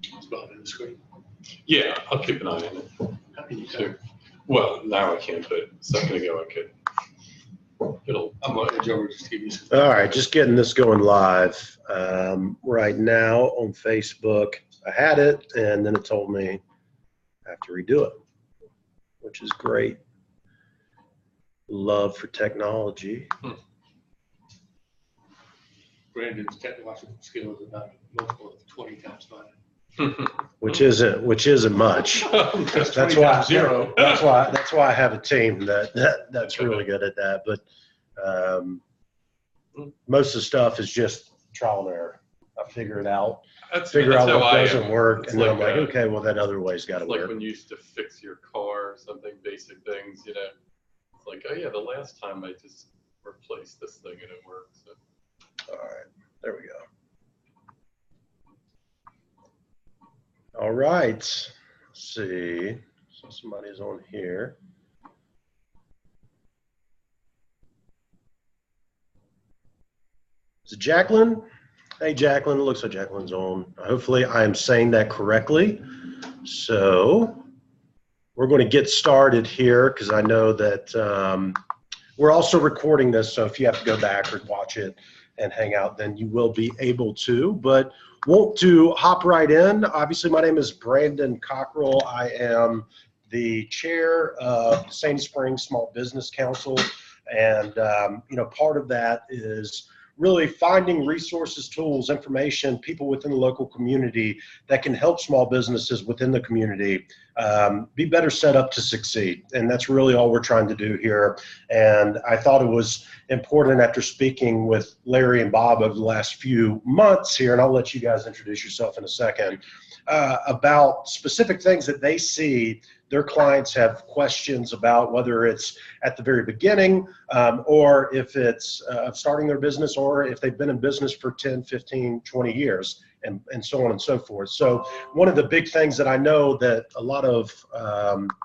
It's behind the screen. Yeah, I'll keep an eye on it. How can you Sure. Well, now I can't, but a second ago I could. I'm going to over just give you some. All right, just getting this going live right now on Facebook. I had it, and then it told me I have to redo it, which is great. Love for technology. Brandon's technological skills are not multiple of 20 times mine. Which isn't much. That's why zero. That's why I have a team that's really good at that. But most of the stuff is just trial and error. I figure it out. Figure out what doesn't work, and then I'm like, okay, well that other way's got to work. Like when you used to fix your car or something, basic things, you know. It's like, oh yeah, the last time I just replaced this thing and it worked. So. All right, there we go. All right, let's see. So somebody's on here. Is it Jacqueline? Hey, Jacqueline. It looks like Jacqueline's on. Hopefully I am saying that correctly. So we're going to get started here because I know that we're also recording this. So if you have to go back or watch it and hang out, then you will be able to. But want to hop right in. Obviously, my name is Brandon Cockrell. I am the chair of Sandy Springs Small Business Council. And, part of that is really finding resources, tools, information, people within the local community that can help small businesses within the community be better set up to succeed. And that's really all we're trying to do here. And I thought it was important after speaking with Larry and Bob over the last few months here, and I'll let you guys introduce yourself in a second, about specific things that they see their clients have questions about, whether it's at the very beginning or if it's starting their business or if they've been in business for 10, 15, 20 years and so on and so forth. So one of the big things that I know that a lot of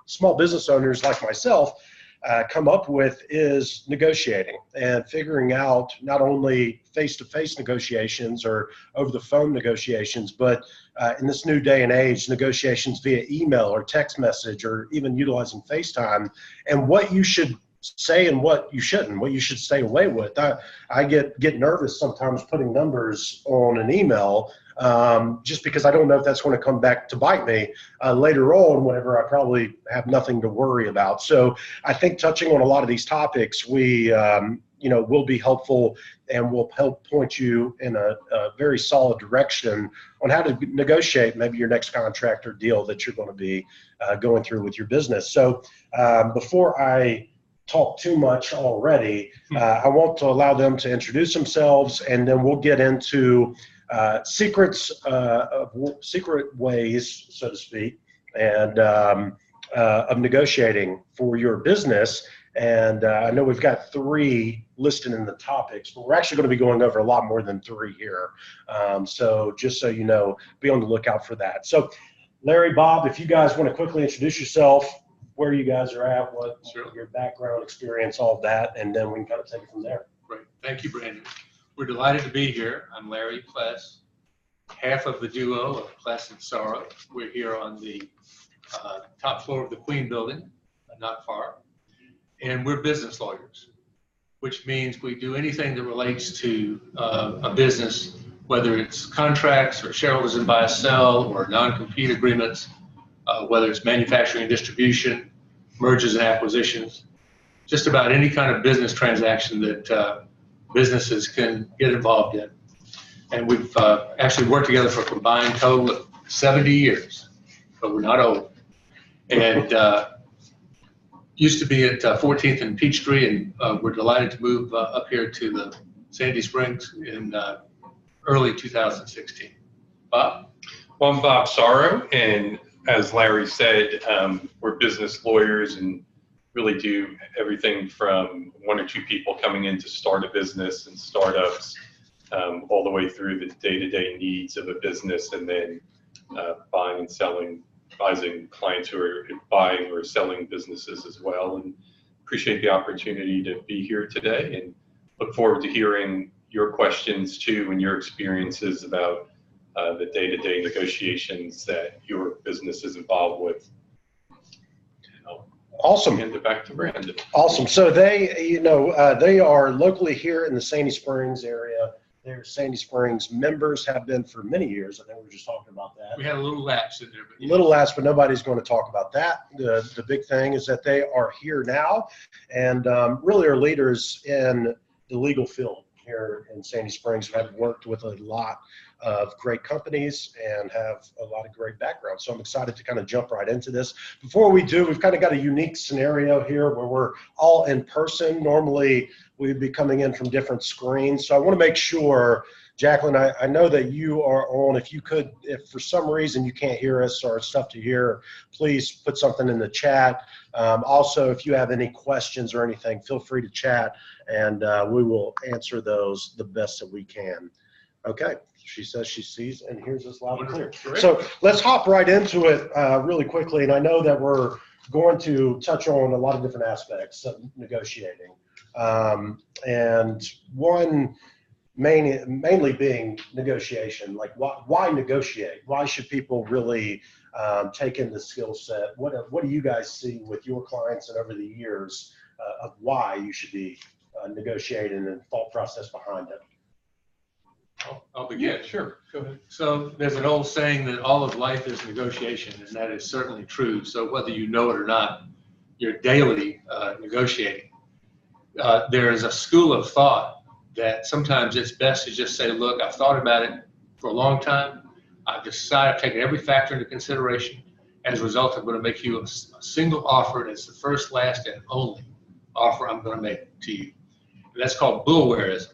small business owners like myself come up with is negotiating and figuring out not only face-to-face negotiations or over-the-phone negotiations, but in this new day and age, negotiations via email or text message or even utilizing FaceTime, and what you should say and what you shouldn't, what you should stay away with. I get nervous sometimes putting numbers on an email just because I don't know if that's going to come back to bite me later on whenever I probably have nothing to worry about. So I think touching on a lot of these topics, we will be helpful and will help point you in a very solid direction on how to negotiate maybe your next contract or deal that you're going to be going through with your business. So before I talk too much already, I want to allow them to introduce themselves, and then we'll get into secret ways, so to speak, and of negotiating for your business. And I know we've got 3 listed in the topics, but we're actually going to be going over a lot more than 3 here. So just so you know, be on the lookout for that. So Larry, Bob, if you guys want to quickly introduce yourself, where you guys are at, what your background, experience, all of that, and then we can kind of take it from there. Great. Thank you, Brandon. We're delighted to be here. I'm Larry Pless, half of the duo of Pless and Sauro. We're here on the top floor of the Queen Building, not far. And we're business lawyers, which means we do anything that relates to a business, whether it's contracts or shareholders in buy sell or non-compete agreements, whether it's manufacturing and distribution, mergers and acquisitions, just about any kind of business transaction that businesses can get involved in. And we've actually worked together for a combined total of 70 years, but we're not old. And used to be at 14th and Peachtree, and we're delighted to move up here to the Sandy Springs in early 2016. Bob? Well, I'm Bob Sauro, and as Larry said, we're business lawyers and really do everything from 1 or 2 people coming in to start a business and startups, all the way through the day-to-day needs of a business, and then buying and selling, advising clients who are buying or selling businesses as well, and appreciate the opportunity to be here today and look forward to hearing your questions too and your experiences about the day-to-day negotiations that your business is involved with. Awesome. Hand it back to Brandon. Awesome. So they, they are locally here in the Sandy Springs area. They're Sandy Springs members, have been for many years. I think we were just talking about that. We had a little lapse in there. But Little lapse, but nobody's going to talk about that. The big thing is that they are here now and really are leaders in the legal field here in Sandy Springs. Have worked with a lot of great companies and have a lot of great background. So I'm excited to kind of jump right into this. Before we do, we've kind of got a unique scenario here where we're all in person. Normally we'd be coming in from different screens. So I want to make sure, Jacqueline, I know that you are on. If you could, if for some reason you can't hear us or it's tough to hear, please put something in the chat. Also, if you have any questions or anything, feel free to chat and we will answer those the best that we can. Okay, she says she sees and hears us loud and clear. So let's hop right into it really quickly. And I know that we're going to touch on a lot of different aspects of negotiating. And one mainly being negotiation. Like why negotiate? Why should people really take in the skill set? What do you guys see with your clients and over the years of why you should be negotiating and thought process behind it? I'll begin. Yeah, sure. Go ahead. So there's an old saying that all of life is negotiation, and that is certainly true. So whether you know it or not, you're daily negotiating. There is a school of thought that sometimes it's best to just say, look, I've thought about it for a long time. I've decided, I've taken every factor into consideration. As a result, I'm going to make you a single offer. And it's the first, last, and only offer I'm going to make to you. And that's called bullwarism.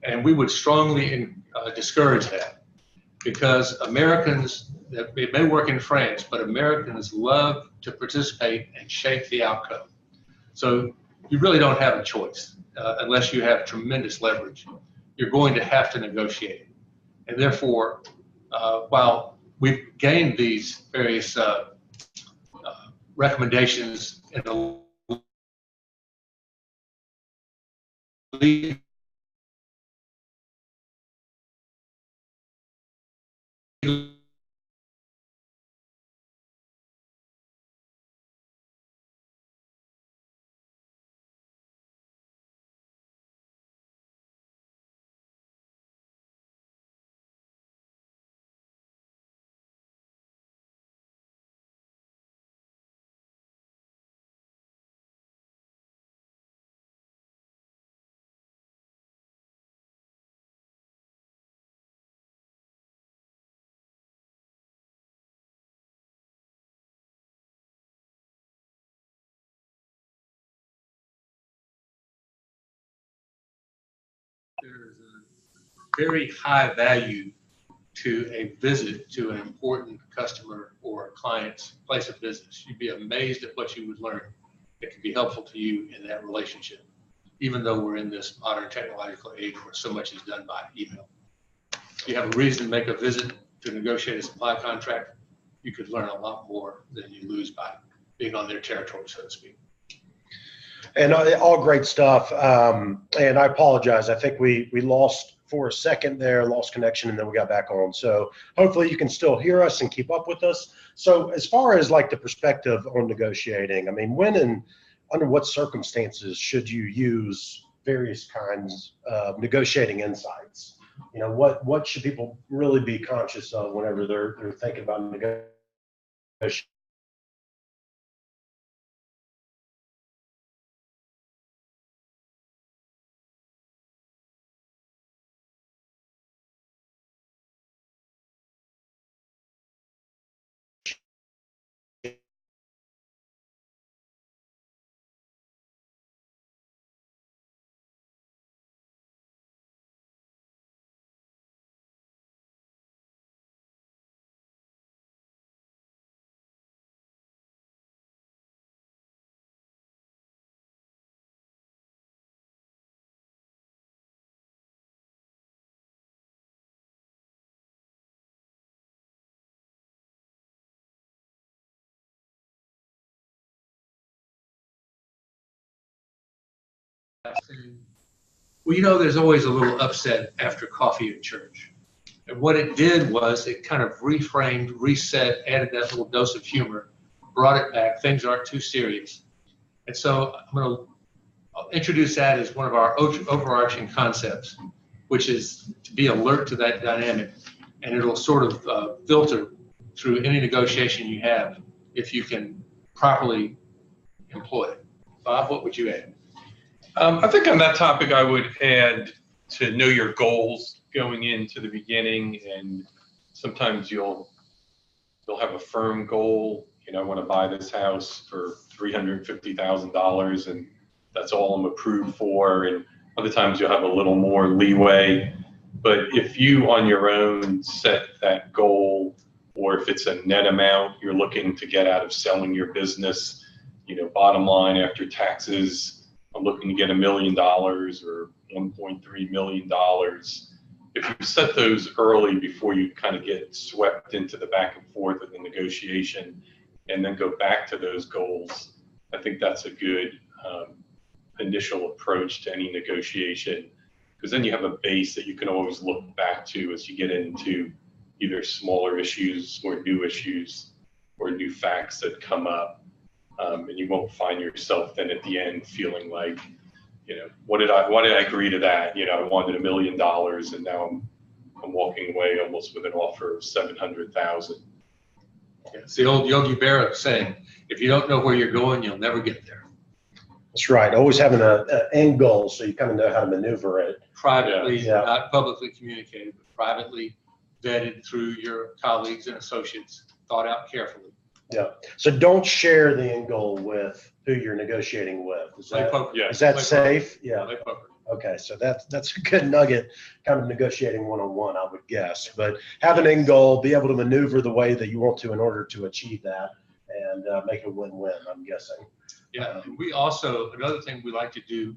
And we would strongly discourage that because Americans, it may work in France, but Americans love to participate and shape the outcome. So you really don't have a choice unless you have tremendous leverage. You're going to have to negotiate. And therefore, while we've gained these various recommendations in the there's a very high value to a visit to an important customer or client's place of business. You'd be amazed at what you would learn that can be helpful to you in that relationship, even though we're in this modern technological age where so much is done by email. If you have a reason to make a visit to negotiate a supply contract, you could learn a lot more than you lose by being on their territory, so to speak. And all great stuff. And I apologize. I think we lost for a second there, lost connection, and then we got back on. So hopefully you can still hear us and keep up with us. So as far as like the perspective on negotiating, I mean, when and under what circumstances should you use various kinds of negotiating insights? You know, what should people really be conscious of whenever they're thinking about negotiating? Well, you know, there's always a little upset after coffee at church. And what it did was it kind of reframed, reset, added that little dose of humor, brought it back. Things aren't too serious. And so I'll introduce that as one of our overarching concepts, which is to be alert to that dynamic. And it'll sort of filter through any negotiation you have if you can properly employ it. Bob, what would you add? I think on that topic, I would add to know your goals going into the beginning, and sometimes you'll have a firm goal. You know, I want to buy this house for $350,000, and that's all I'm approved for. And other times you'll have a little more leeway. But if you on your own set that goal, or if it's a net amount you're looking to get out of selling your business, you know, bottom line after taxes, I'm looking to get $1 million or $1.3 million. If you set those early before you kind of get swept into the back and forth of the negotiation and then go back to those goals, I think that's a good initial approach to any negotiation, because then you have a base that you can always look back to as you get into either smaller issues or new facts that come up. And you won't find yourself then at the end feeling like, you know, why did I agree to that? You know, I wanted $1 million, and now I'm walking away almost with an offer of $700,000. It's the old Yogi Berra saying, if you don't know where you're going, you'll never get there. That's right. Always having an end goal so you kind of know how to maneuver it. Privately, Yeah. not publicly communicated, but privately vetted through your colleagues and associates, thought out carefully. Yeah. So don't share the end goal with who you're negotiating with. Is Play that, poker. Yeah. is that Play safe? poker. Yeah. Play poker. Okay. So that's a good nugget, kind of negotiating one-on-one, I would guess. But have an end goal, be able to maneuver the way that you want to in order to achieve that, and make a win-win, I'm guessing. Yeah. We also, another thing we like to do,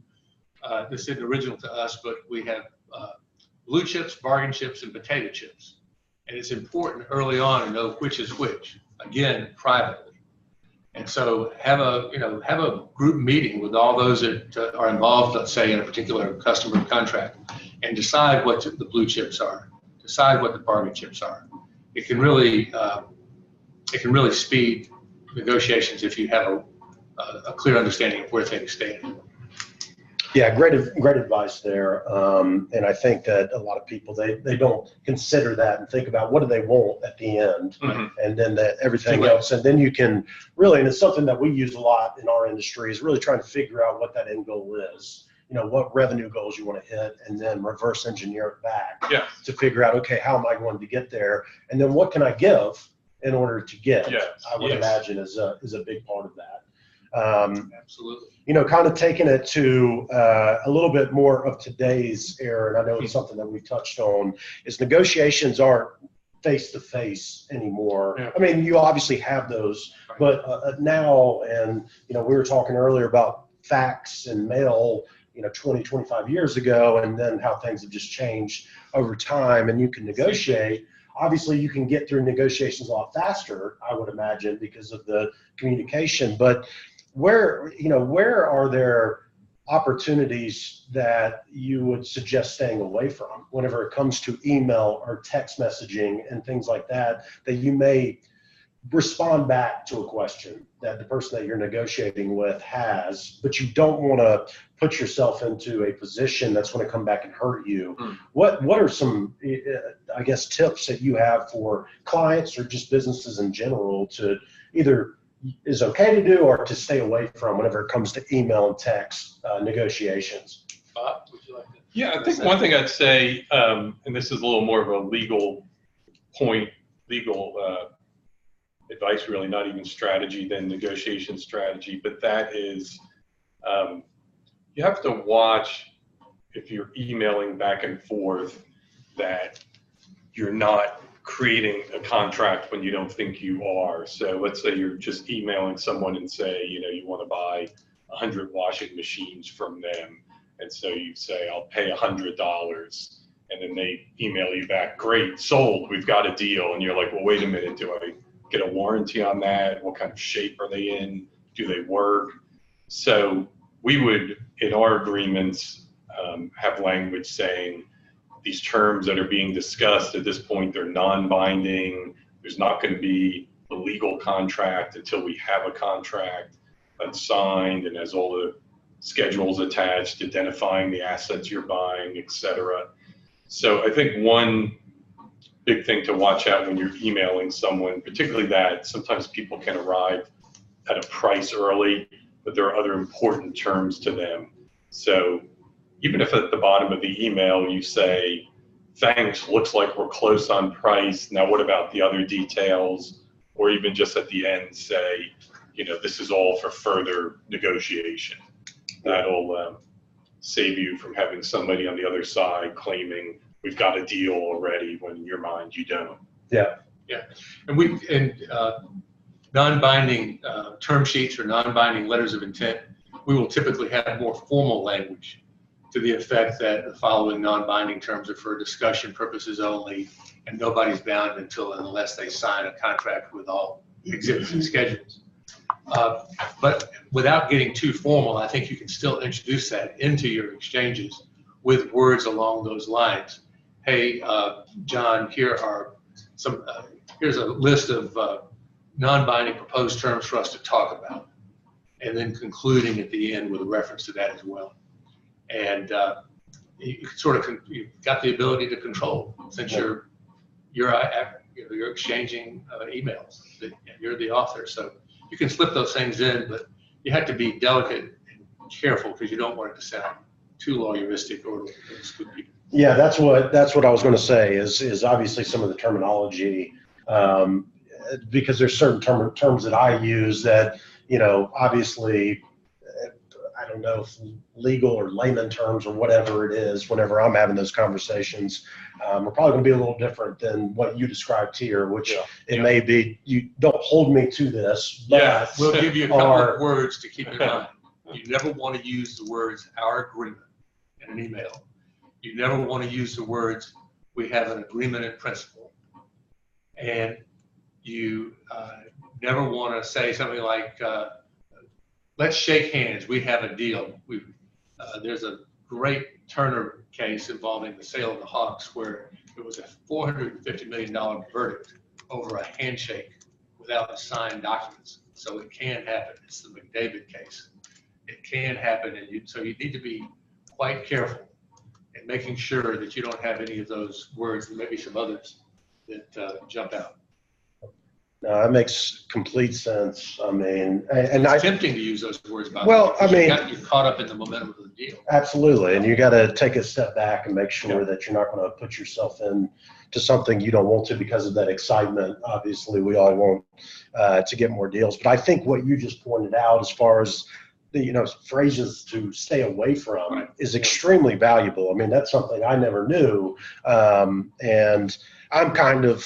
this isn't original to us, but we have blue chips, bargain chips, and potato chips. And it's important early on to know which is which, again, privately. And so have a group meeting with all those that are involved, let's say, in a particular customer contract, and decide what the blue chips are, decide what the bargain chips are. It can really speed negotiations if you have a clear understanding of where things stand. Yeah, great advice there. And I think that a lot of people, they don't consider that and think about what do they want at the end, and then everything else. And then you can really, and it's something that we use a lot in our industry, is really trying to figure out what that end goal is. You know, what revenue goals you want to hit, and then reverse engineer it back to figure out, okay, how am I going to get there? And then what can I give in order to get? I would imagine is a big part of that. Absolutely. You know, kind of taking it to a little bit more of today's era, and I know it's something that we've touched on, is negotiations aren't face-to-face anymore. Yeah. I mean, you obviously have those, but now, and, you know, we were talking earlier about fax and mail, you know, 20, 25 years ago, and then how things have just changed over time, and you can negotiate. Obviously, you can get through negotiations a lot faster, I would imagine, because of the communication, but where are there opportunities that you would suggest staying away from whenever it comes to email or text messaging and things like that, that you may respond back to a question that the person that you're negotiating with has, but you don't want to put yourself into a position that's going to come back and hurt you? What are some, I guess, tips that you have for clients or just businesses in general to either is okay to do or to stay away from whenever it comes to email and text negotiations? Bob, would you like to? Yeah, I think one thing I'd say, and this is a little more of a legal advice, really, not even strategy than negotiation strategy, but that is, you have to watch, if you're emailing back and forth, that you're not creating a contract when you don't think you are. So let's say you're just emailing someone and say, you know, you want to buy 100 washing machines from them. And so you say, I'll pay $100. And then they email you back, great, sold, we've got a deal. And you're like, well, wait a minute, do I get a warranty on that? What kind of shape are they in? Do they work? So we would, in our agreements, have language saying these terms that are being discussed at this point, they're non-binding. There's not going to be a legal contract until we have a contract that's signed and has all the schedules attached, identifying the assets you're buying, et cetera. So I think one big thing to watch out when you're emailing someone, particularly that sometimes people can arrive at a price early, but there are other important terms to them. So even if at the bottom of the email you say, thanks, looks like we're close on price, now what about the other details? Or even just at the end say, this is all for further negotiation. That'll save you from having somebody on the other side claiming we've got a deal already when in your mind you don't. Yeah. Yeah. And non-binding term sheets or non-binding letters of intent, we will typically have more formal language to the effect that the following non-binding terms are for discussion purposes only, and nobody's bound unless they sign a contract with all exhibits and schedules. But without getting too formal, I think you can still introduce that into your exchanges with words along those lines. Hey, John, here's a list of non-binding proposed terms for us to talk about, and then concluding at the end with a reference to that as well. And you've got the ability to control since you're exchanging emails. You're the author, so you can slip those things in, but you have to be delicate and careful because you don't want it to sound too lawyeristic or exclude people. Yeah, that's what I was going to say is obviously some of the terminology, because there's certain terms that I use that, obviously, I don't know if legal or layman terms or whatever it is, whenever I'm having those conversations, are probably going to be a little different than what you described here, which may be, you don't hold me to this, but we'll give you a couple of words to keep in mind. You never want to use the words "our agreement" in an email. You never want to use the words "we have an agreement in principle," and you never want to say something like "let's shake hands, we have a deal." There's a great Turner case involving the sale of the Hawks where it was a $450 million verdict over a handshake without signed documents. So it can happen. It's the McDavid case. It can happen, and so you need to be quite careful in making sure that you don't have any of those words, and maybe some others that jump out. No, that makes complete sense. I mean, it's tempting to use those words. You're caught up in the momentum of the deal. Absolutely, and you got to take a step back and make sure that you're not going to put yourself into something you don't want to because of that excitement. Obviously, we all want to get more deals, but I think what you just pointed out, as far as the phrases to stay away from, is extremely valuable. I mean, that's something I never knew, and I'm a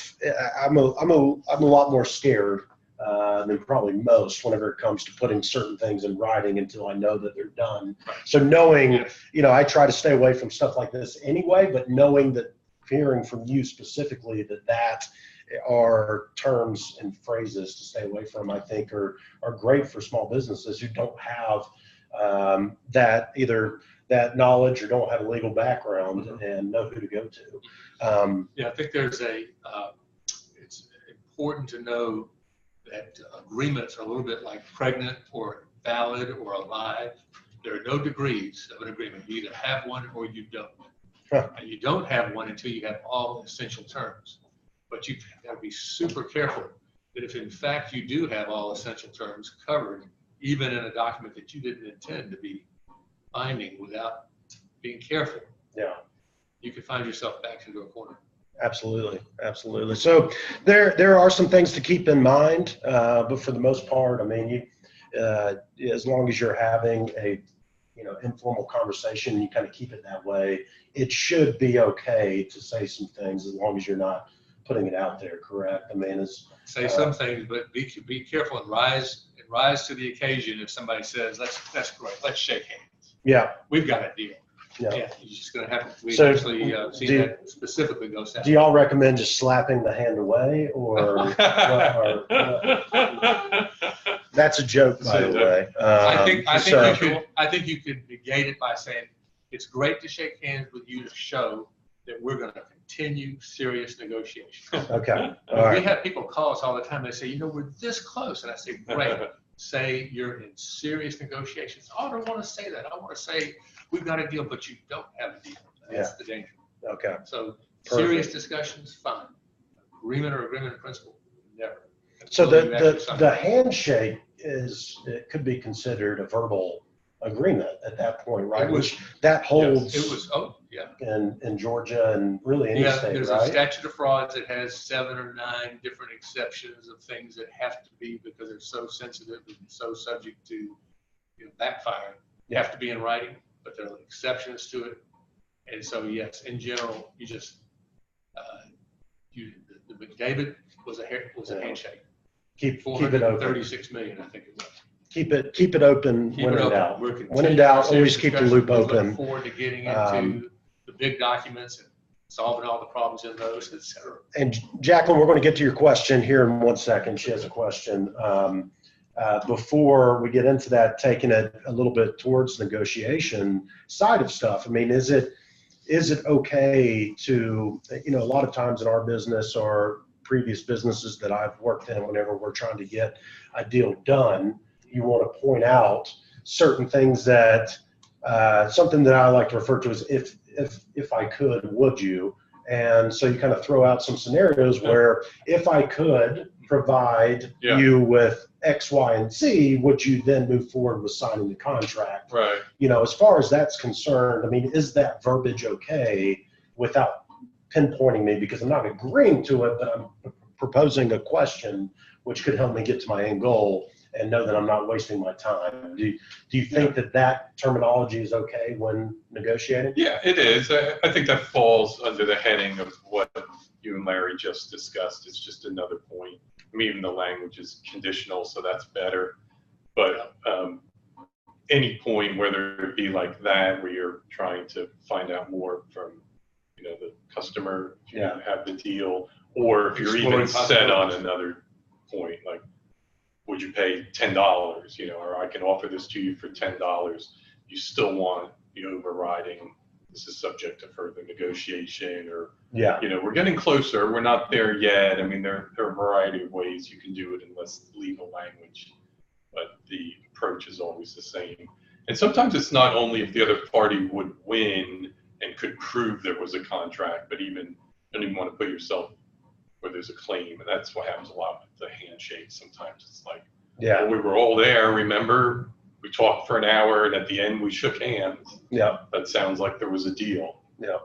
lot more scared than probably most whenever it comes to putting certain things in writing until I know that they're done. So knowing, I try to stay away from stuff like this anyway, but knowing that, hearing from you specifically that are terms and phrases to stay away from, I think are great for small businesses who don't have that knowledge or don't have a legal background and know who to go to. I think it's important to know that agreements are a little bit like pregnant or valid or alive. There are no degrees of an agreement. You either have one or you don't. And you don't have one until you have all essential terms. But you've got to be super careful that if in fact you do have all essential terms covered, even in a document that you didn't intend to be binding, without being careful, you can find yourself back into a corner. Absolutely. So there are some things to keep in mind, but for the most part, I mean, as long as you're having a informal conversation, you kind of keep it that way, it should be okay to say some things as long as you're not putting it out there. Correct? I mean, say some things, but be careful and rise to the occasion. If somebody says, that's great, let's shake hands. Yeah, we've got a deal. Yeah. Yeah, you're just gonna have, we've So, actually seen do- that specifically go south. Do y'all recommend just slapping the hand away, or that's a joke, by the way. I think you could negate it by saying, it's great to shake hands with you to show that we're gonna continue serious negotiations. Okay, all We right. have people call us all the time, they say, we're this close, and I say, great, say you're in serious negotiations. Oh, I don't wanna say that, I wanna say, we've got a deal, but you don't have a deal. That's the danger. Okay, So Perfect. serious discussions, fine. Agreement or agreement in principle, never. so Until you actually sign the it. handshake it could be considered a verbal agreement at that point, right? It was- Which that holds It was, yeah. in Georgia and really any Yeah, state, there's a right? statute of frauds that has 7 or 9 different exceptions of things that have to be, because they're so sensitive and so subject to backfiring. You have to be in writing, but there are exceptions to it. And so, yes, in general, you just, the McDavid was a handshake. Keep it open. 436 million, I think it was. Keep it open Keep when it in open. doubt. We're When in continuing doubt, our serious always keep the discussions. loop We're looking open. forward to getting into the big documents and solving all the problems in those, et cetera. And Jacqueline, we're going to get to your question here in 1 second. She has a question. Before we get into that, taking it a little bit towards the negotiation side of stuff. I mean, is it okay to, a lot of times in our business or previous businesses that I've worked in, whenever we're trying to get a deal done, you want to point out certain things that, something that I like to refer to as if I could, would you? And so you kind of throw out some scenarios where if I could provide you with X, Y, and Z, would you then move forward with signing the contract? Right. As far as that's concerned, I mean, is that verbiage okay without pinpointing me? Because I'm not agreeing to it, but I'm proposing a question which could help me get to my end goal and know that I'm not wasting my time. Do you think that terminology is okay when negotiating? Yeah, it is. I think that falls under the heading of what you and Larry just discussed. It's just another point. I mean, even the language is conditional, so that's better. But any point, whether it be like that, where you're trying to find out more from, the customer, if you have the deal, or if you're even set on another point, like, would you pay $10, or I can offer this to you for $10. You still want the overriding, this is subject to further negotiation, or, we're getting closer. We're not there yet. I mean, there are a variety of ways you can do it in less legal language, but the approach is always the same. And sometimes it's not only if the other party would win and could prove there was a contract, but even don't even want to put yourself where there's a claim. And that's what happens a lot with the handshake. Sometimes it's like, well, we were all there, remember? We talked for an hour, and at the end we shook hands. Yeah. That sounds like there was a deal. Yeah.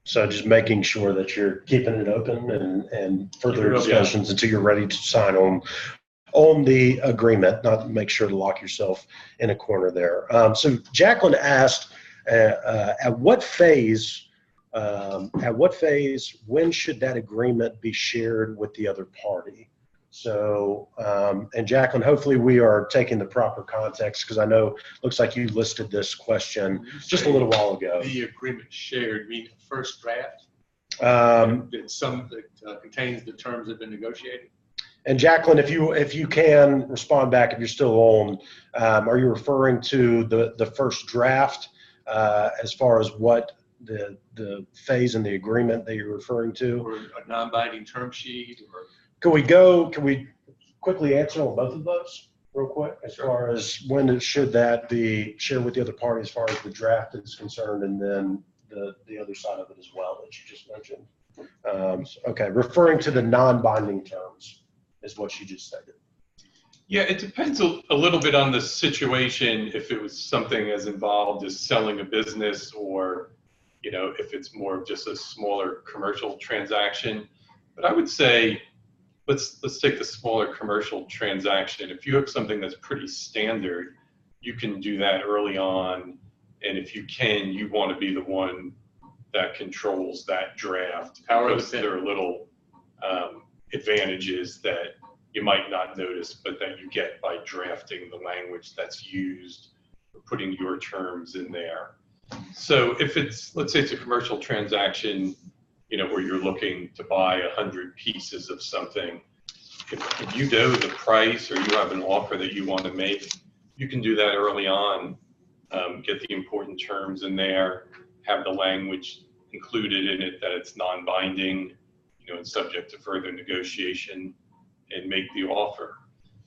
So just making sure that you're keeping it open and further discussions until you're ready to sign on the agreement, not make sure to lock yourself in a corner there. So Jacqueline asked, at what phase, when should that agreement be shared with the other party? So, and Jacqueline, hopefully we are taking the proper context, because I know, looks like you listed this question just a little while ago. The agreement shared, meaning first draft? That contains the terms that have been negotiated? And Jacqueline, if you can respond back, if you're still on, are you referring to the first draft as far as what the phase in the agreement that you're referring to? Or a non-binding term sheet? Or Can we quickly answer on both of those real quick, as far as when should that be shared with the other party as far as the draft is concerned, and then the other side of it as well that you just mentioned? Okay, referring to the non-binding terms is what you just stated. Yeah, it depends a little bit on the situation, if it was something as involved as selling a business, or, if it's more of just a smaller commercial transaction. But I would say, let's take the smaller commercial transaction. If you have something that's pretty standard, you can do that early on. And if you can, you want to be the one that controls that draft, because there are little advantages that you might not notice, but that you get by drafting the language that's used, or putting your terms in there. So if it's, let's say it's a commercial transaction, where you're looking to buy 100 pieces of something, if you know the price or you have an offer that you want to make, you can do that early on, get the important terms in there, have the language included in it that it's non-binding, and subject to further negotiation, and make the offer.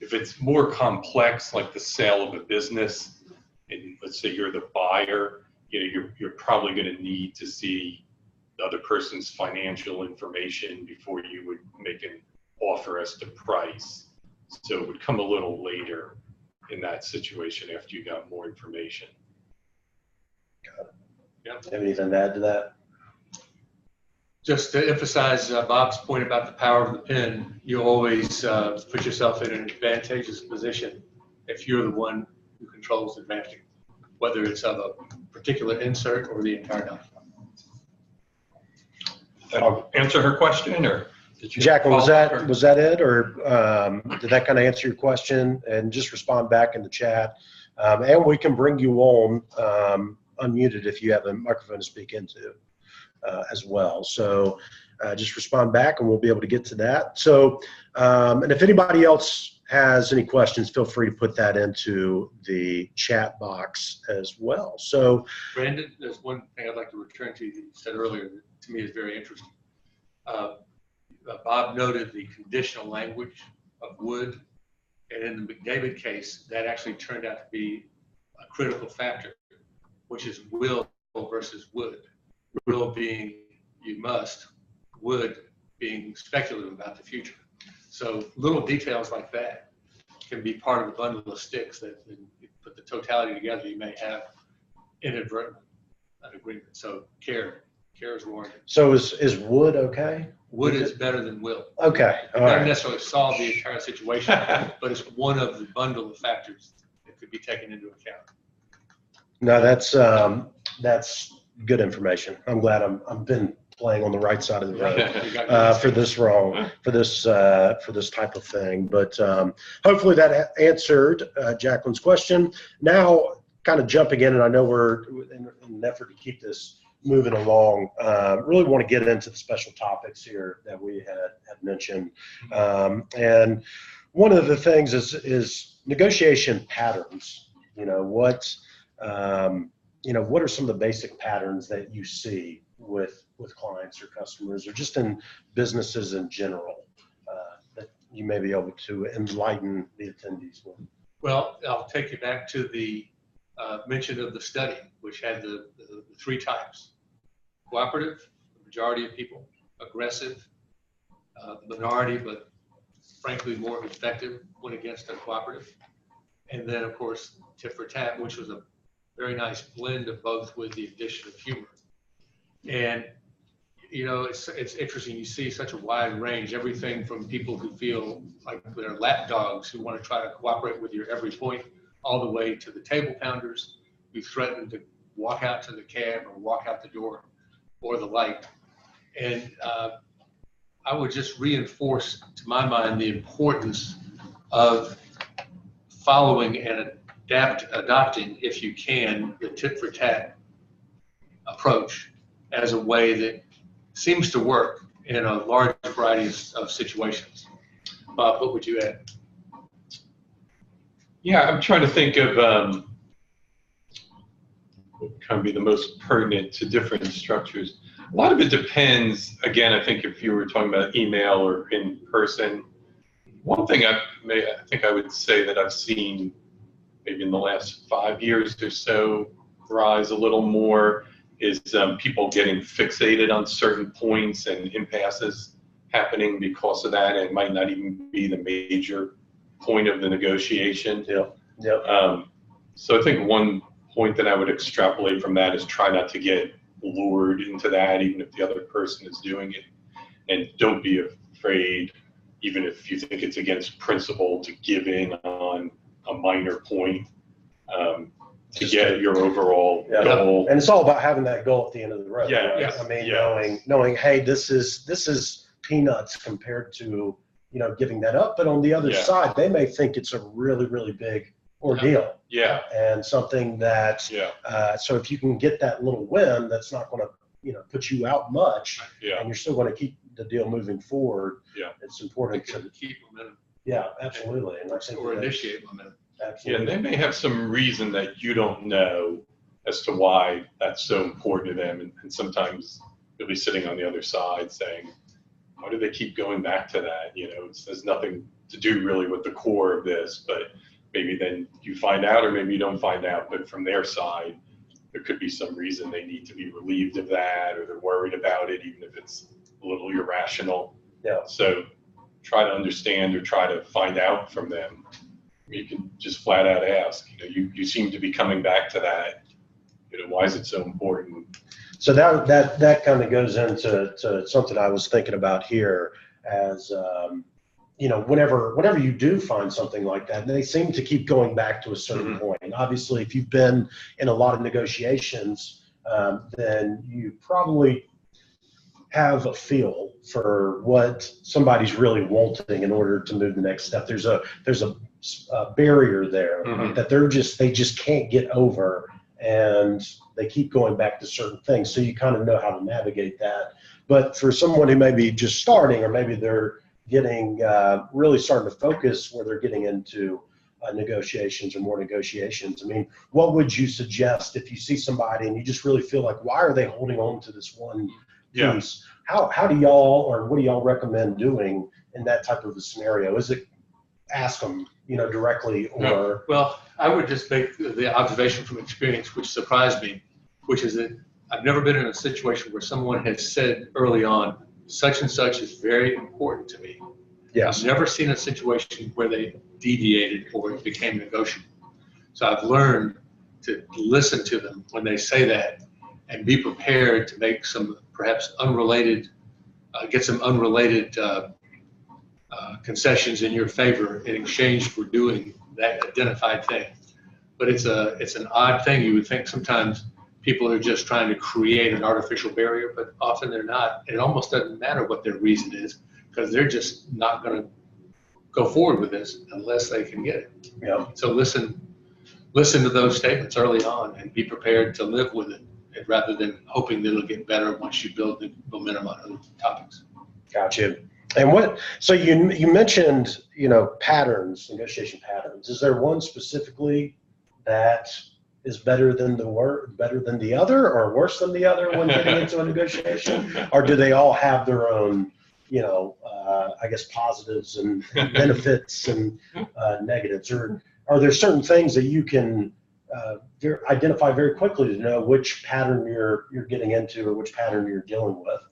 If it's more complex, like the sale of a business, and let's say you're the buyer, you're probably going to need to see the other person's financial information before you would make an offer as to price. So it would come a little later in that situation after you got more information. Got it. Yeah. Have anything to add to that? Just to emphasize Bob's point about the power of the pen, you always put yourself in an advantageous position if you're the one who controls the drafting, whether it's of a particular insert or the entire document. That answer her question, or did you? Jacqueline, was that it, or did that kind of answer your question? And just respond back in the chat, and we can bring you on unmuted if you have a microphone to speak into as well. So just respond back, and we'll be able to get to that. So, and if anybody else has any questions, feel free to put that into the chat box as well. So, Brandon, there's one thing I'd like to return to that you said earlier that to me is very interesting. Bob noted the conditional language of would, and in the McDavid case, that actually turned out to be a critical factor, which is will versus would. Will being you must, would being speculative about the future. So little details like that can be part of a bundle of sticks that you put the totality together, you may have inadvertently an agreement. So care is warranted. so is would okay? Would is better than will. Okay, It all doesn't right. necessarily solve the entire situation, but it's one of the bundle of factors that could be taken into account. No, that's good information. I'm glad I've been playing on the right side of the road for this type of thing. But hopefully that answered Jacqueline's question. Now, kind of jumping in, and I know we're in an effort to keep this moving along. Really want to get into the special topics here that we had mentioned. And one of the things is negotiation patterns. What are some of the basic patterns that you see with clients or customers, or just in businesses in general, that you may be able to enlighten the attendees with? Well, I'll take you back to the mention of the study, which had the three types: cooperative, the majority of people; aggressive, minority, but frankly more effective when against a cooperative; and then, of course, tit for tat, which was a very nice blend of both with the addition of humor. And it's interesting, you see such a wide range, everything from people who feel like they're lapdogs who want to try to cooperate with your every point, all the way to the table pounders who threaten to walk out to the cab or walk out the door or the like. And I would just reinforce, to my mind, the importance of following and adopting, if you can, the tit for tat approach as a way that seems to work in a large variety of situations. Bob, what would you add? Yeah, I'm trying to think of what would kind of be the most pertinent to different structures. A lot of it depends. Again, I think if you were talking about email or in person, one thing I think I would say that I've seen maybe in the last 5 years or so rise a little more is people getting fixated on certain points and impasses happening because of that. It might not even be the major point of the negotiation. Yep. So I think one point that I would extrapolate from that is try not to get lured into that, even if the other person is doing it. And don't be afraid, even if you think it's against principle, to give in on a minor point to get your overall goal. And it's all about having that goal at the end of the road. Yeah, right? yes, I mean, yes. knowing, hey, this is peanuts compared to giving that up. But on the other side, they may think it's a really, really big ordeal. Yeah. And something that, Yeah. so if you can get that little win, that's not going to, put you out much, Yeah. and you're still going to keep the deal moving forward. Yeah. It's important to keep momentum. Yeah, absolutely. And I think Or initiate momentum. Absolutely. Yeah, and they may have some reason that you don't know as to why that's so important to them. And sometimes you'll be sitting on the other side saying, why do they keep going back to that? There's nothing to do really with the core of this, but maybe then you find out, or maybe you don't find out, but from their side, there could be some reason they need to be relieved of that, or they're worried about it, even if it's a little irrational. Yeah. So try to understand or try to find out from them. You can just flat out ask, you seem to be coming back to that. Why is it so important? So that kind of goes into something I was thinking about here as, whenever you do find something like that, and they seem to keep going back to a certain point. And obviously, if you've been in a lot of negotiations, then you probably have a feel for what somebody's really wanting in order to move the next step. There's a barrier there that they just can't get over, and they keep going back to certain things. So you kind of know how to navigate that. But for someone who may be just starting, or maybe they're getting really starting to focus where they're getting into negotiations or more negotiations, I mean, what would you suggest if you see somebody and you just really feel like, why are they holding on to this one piece? How do y'all, or what do y'all recommend doing in that type of a scenario? Is it ask them, directly, or? No. Well, I would just make the observation from experience, which surprised me, which is that I've never been in a situation where someone has said early on, such and such is very important to me. Yes. I've never seen a situation where they deviated or it became negotiable. So I've learned to listen to them when they say that, and be prepared to make some perhaps unrelated, get some unrelated concessions in your favor in exchange for doing that identified thing. But it's an odd thing. You would think sometimes people are just trying to create an artificial barrier, but often they're not. It almost doesn't matter what their reason is, because they're just not going to go forward with this unless they can get it. Yeah. So listen to those statements early on and be prepared to live with it, rather than hoping that it'll get better once you build the momentum on other topics. Gotcha. And so you mentioned, patterns, negotiation patterns. Is there one specifically that is better than the other, or worse than the other when getting into a negotiation? Or do they all have their own, I guess, positives and benefits and negatives? Or are there certain things that you can identify very quickly to know which pattern you're getting into or which pattern you're dealing with?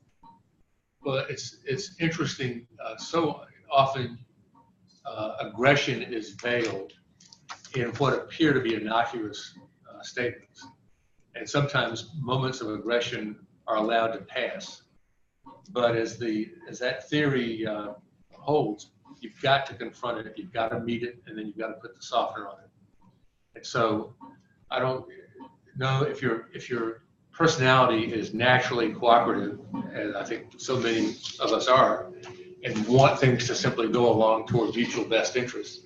Well, it's interesting. So often aggression is veiled in what appear to be innocuous statements. And sometimes moments of aggression are allowed to pass. But as that theory holds, you've got to confront it, you've got to meet it, and then you've got to put the softener on it. And so I don't know if your personality is naturally cooperative, and I think so many of us are, and want things to simply go along toward mutual best interests.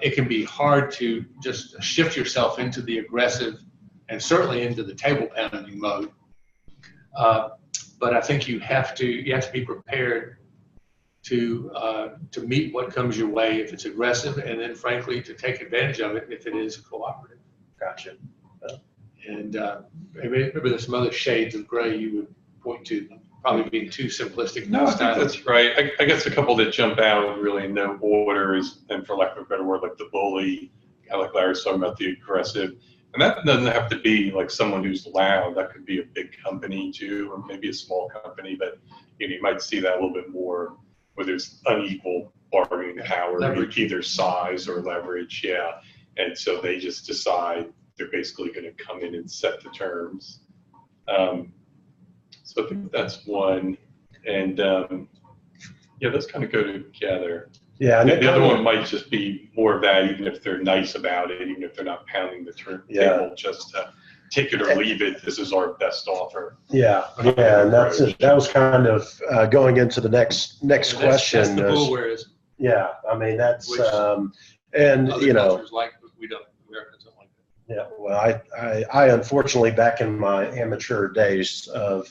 It can be hard to just shift yourself into the aggressive and certainly into the table pounding mode. But I think you have to be prepared to meet what comes your way if it's aggressive, and then frankly to take advantage of it if it is cooperative. Gotcha. And maybe there's some other shades of gray you would point to, probably being too simplistic. No, I think that's right. I guess a couple that jump out really in no order is, and for lack of a better word, like the bully, like Larry's talking about the aggressive. And that doesn't have to be like someone who's loud. That could be a big company too, or maybe a small company, but you might see that a little bit more where there's unequal bargaining power, leverage. Either size or leverage, yeah. And so they just decide they're basically going to come in and set the terms. So I think that's one. And those kind of go together. Yeah, and the other one might just be more of that, even if they're nice about it, even if they're not pounding the table, just to take it or leave it. This is our best offer. Yeah, and that's it. That was kind of going into the next question. That's the bull where is. Yeah, I mean that's and other cultures like we don't. Americans don't like that. Yeah, well, I unfortunately, back in my amateur days of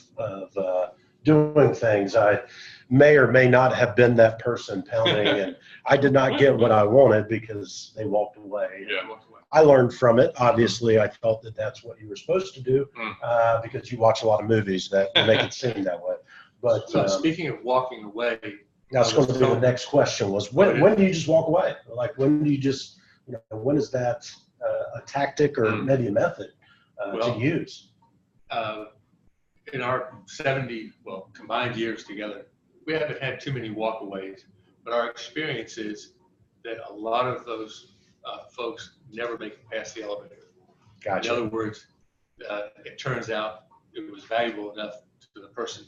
doing things, I may or may not have been that person pounding, and I did not get what I wanted because they walked away. Yeah. I learned from it. Obviously, I felt that that's what you were supposed to do because you watch a lot of movies that make it seem that way. But So speaking of walking away, that's going to be the next question: was when do you just walk away? Like when do you just when is that a tactic or maybe a method to use? In our 70 combined years together, we haven't had too many walkaways, but our experience is that a lot of those folks never make it past the elevator. Gotcha. In other words, it turns out it was valuable enough to the person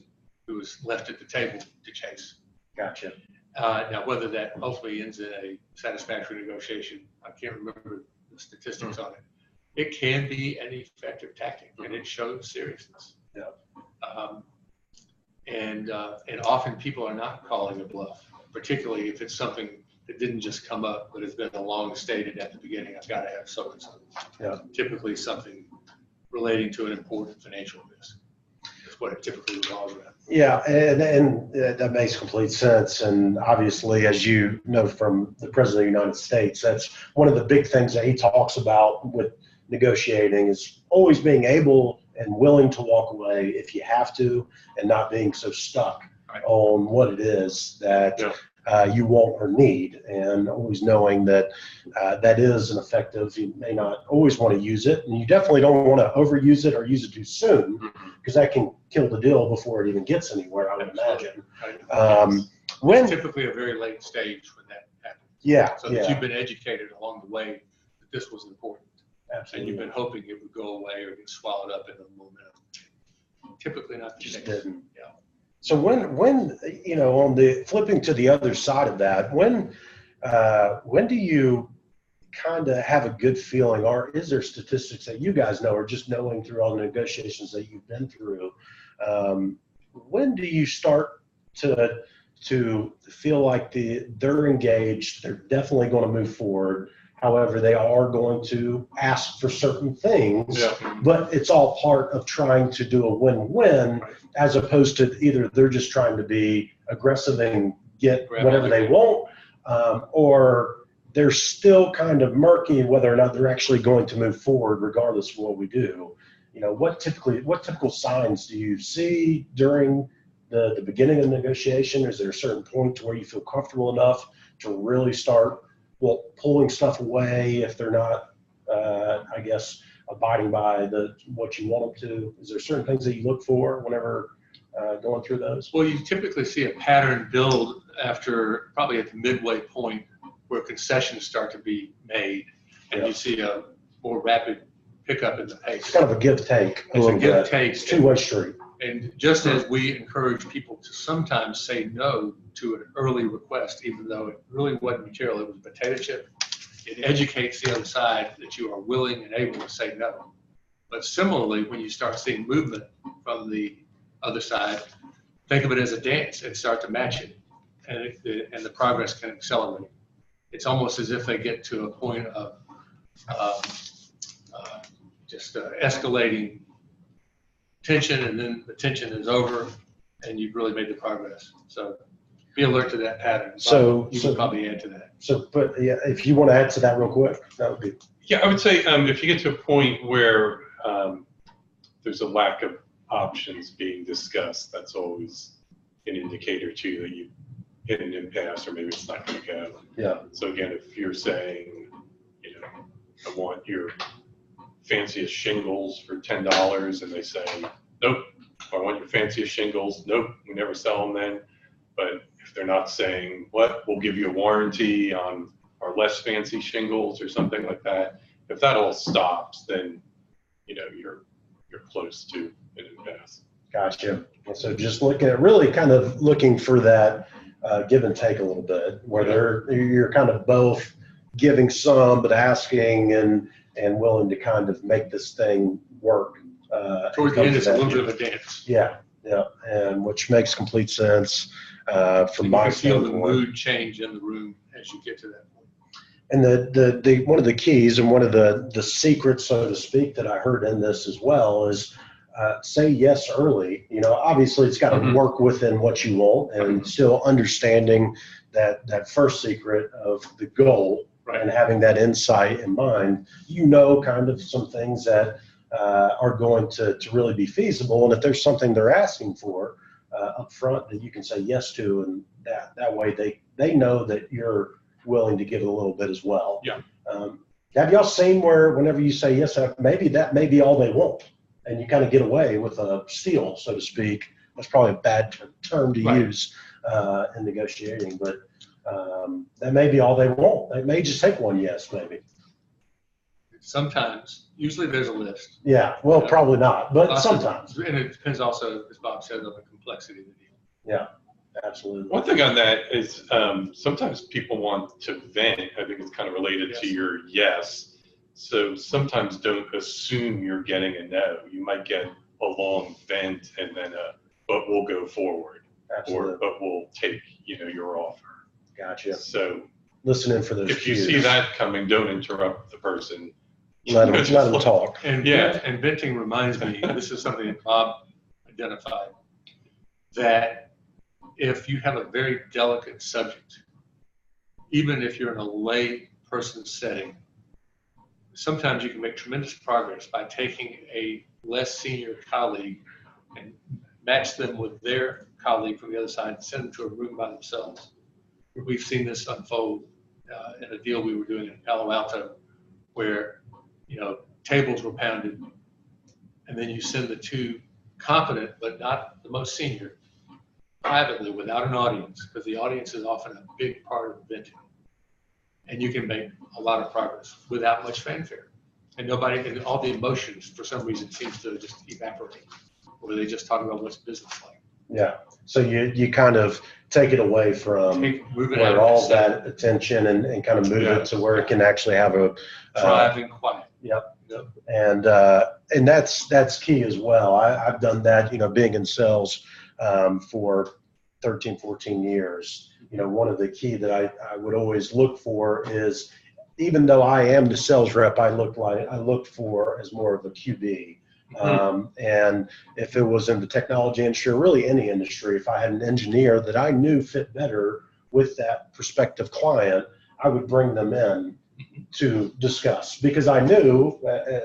who was left at the table to chase. Gotcha. Now, whether that ultimately ends in a satisfactory negotiation, I can't remember the statistics on it. It can be an effective tactic, and it shows seriousness. Yeah. And often people are not calling a bluff, particularly if it's something that didn't just come up, but has been long stated at the beginning. I've got to have so-and-so. Yeah. Typically something relating to an important financial risk. That's what it typically revolves around. Yeah, and that makes complete sense. And obviously, as you know from the President of the United States, that's one of the big things that he talks about with negotiating is always being able and willing to walk away if you have to, and not being so stuck on what it is that you want or need, and always knowing that that is an effective. You may not always want to use it, and you definitely don't want to overuse it or use it too soon, because that can kill the deal before it even gets anywhere, I would imagine. It's typically a very late stage when that happens. Yeah. So that you've been educated along the way that this was important. Absolutely. And you've been hoping it would go away or get swallowed up in the momentum. Typically not the Just case. didn't. Yeah. So when on the flipping to the other side of that, when do you kind of have a good feeling, or is there statistics that you guys know, or just knowing through all the negotiations that you've been through, when do you start to feel like they're engaged, they're definitely going to move forward? However, they are going to ask for certain things, but it's all part of trying to do a win-win, as opposed to either they're just trying to be aggressive and get whatever they want, or they're still kind of murky whether or not they're actually going to move forward regardless of what we do. What typical signs do you see during the beginning of the negotiation? Is there a certain point to where you feel comfortable enough to really start pulling stuff away if they're not, I guess, abiding by what you want them to? Is there certain things that you look for whenever going through those? Well, you typically see a pattern build after probably at the midway point where concessions start to be made, and you see a more rapid pickup in the pace. It's kind of a give-take. It's a give-take. It's a two-way street. And just as we encourage people to sometimes say no to an early request, even though it really wasn't material, it was a potato chip, it educates the other side that you are willing and able to say no. But similarly, when you start seeing movement from the other side, think of it as a dance and start to match it, and the progress can accelerate. It's almost as if they get to a point of escalating tension, and then the tension is over, and you've really made the progress. So be alert to that pattern. You can probably add to that. So, but yeah, if you want to add to that real quick, that would be. Yeah, I would say if you get to a point where there's a lack of options being discussed, that's always an indicator too that you hit an impasse, or maybe it's not going to go. Yeah. So again, if you're saying, I want your fanciest shingles for $10, and they say, nope, I want your fanciest shingles. Nope, we never sell them then. But if they're not saying, we'll give you a warranty on our less fancy shingles or something like that, if that all stops, then you're close to an impasse. Gotcha. So just looking for that give and take a little bit, where you're kind of both giving some but asking and willing to kind of make this thing work. Towards the end, it's a little bit of a dance. Yeah, and which makes complete sense from my standpoint. You can feel the standpoint. mood change in the room as you get to that point. And the one of the keys and one of the secrets, so to speak, that I heard in this as well is say yes early. You know, obviously it's got to work within what you want, and still understanding that first secret of the goal and having that insight in mind. You know, kind of some things that are going to really be feasible, and if there's something they're asking for up front that you can say yes to, and that way they know that you're willing to give it a little bit as well. Yeah. Have y'all seen where whenever you say yes, maybe that may be all they want, and you kind of get away with a steal, so to speak? That's probably a bad term to use in negotiating, but that may be all they want. They may just take one yes, maybe. Sometimes, usually there's a list. Yeah, well, probably not, but sometimes. And it depends also, as Bob said, on the complexity of the deal. Yeah, absolutely. One thing on that is sometimes people want to vent. I think it's kind of related to your yes. So sometimes don't assume you're getting a no. You might get a long vent and then but we'll go forward. Absolutely. Or but we'll take, your offer. Gotcha. So listening for those if cues. you see that coming, don't interrupt the person. Let them talk. And venting reminds me, this is something that Bob identified, that if you have a very delicate subject, even if you're in a lay person setting, sometimes you can make tremendous progress by taking a less senior colleague and match them with their colleague from the other side and send them to a room by themselves. We've seen this unfold in a deal we were doing in Palo Alto where tables were pounded, and then you send the two competent but not the most senior privately without an audience, because the audience is often a big part of venting, and you can make a lot of progress without much fanfare, and all the emotions for some reason seems to just evaporate, or they just talk about what's business like. Yeah. So you kind of take it away from where all that attention and kind of move it to where it can actually have a drive and quiet. Yep. And that's key as well. I've done that, being in sales for 13, 14 years. One of the key that I would always look for is, even though I am the sales rep, I look for as more of a QB. And if it was in the technology industry, or really any industry, if I had an engineer that I knew fit better with that prospective client, I would bring them in to discuss, because I knew,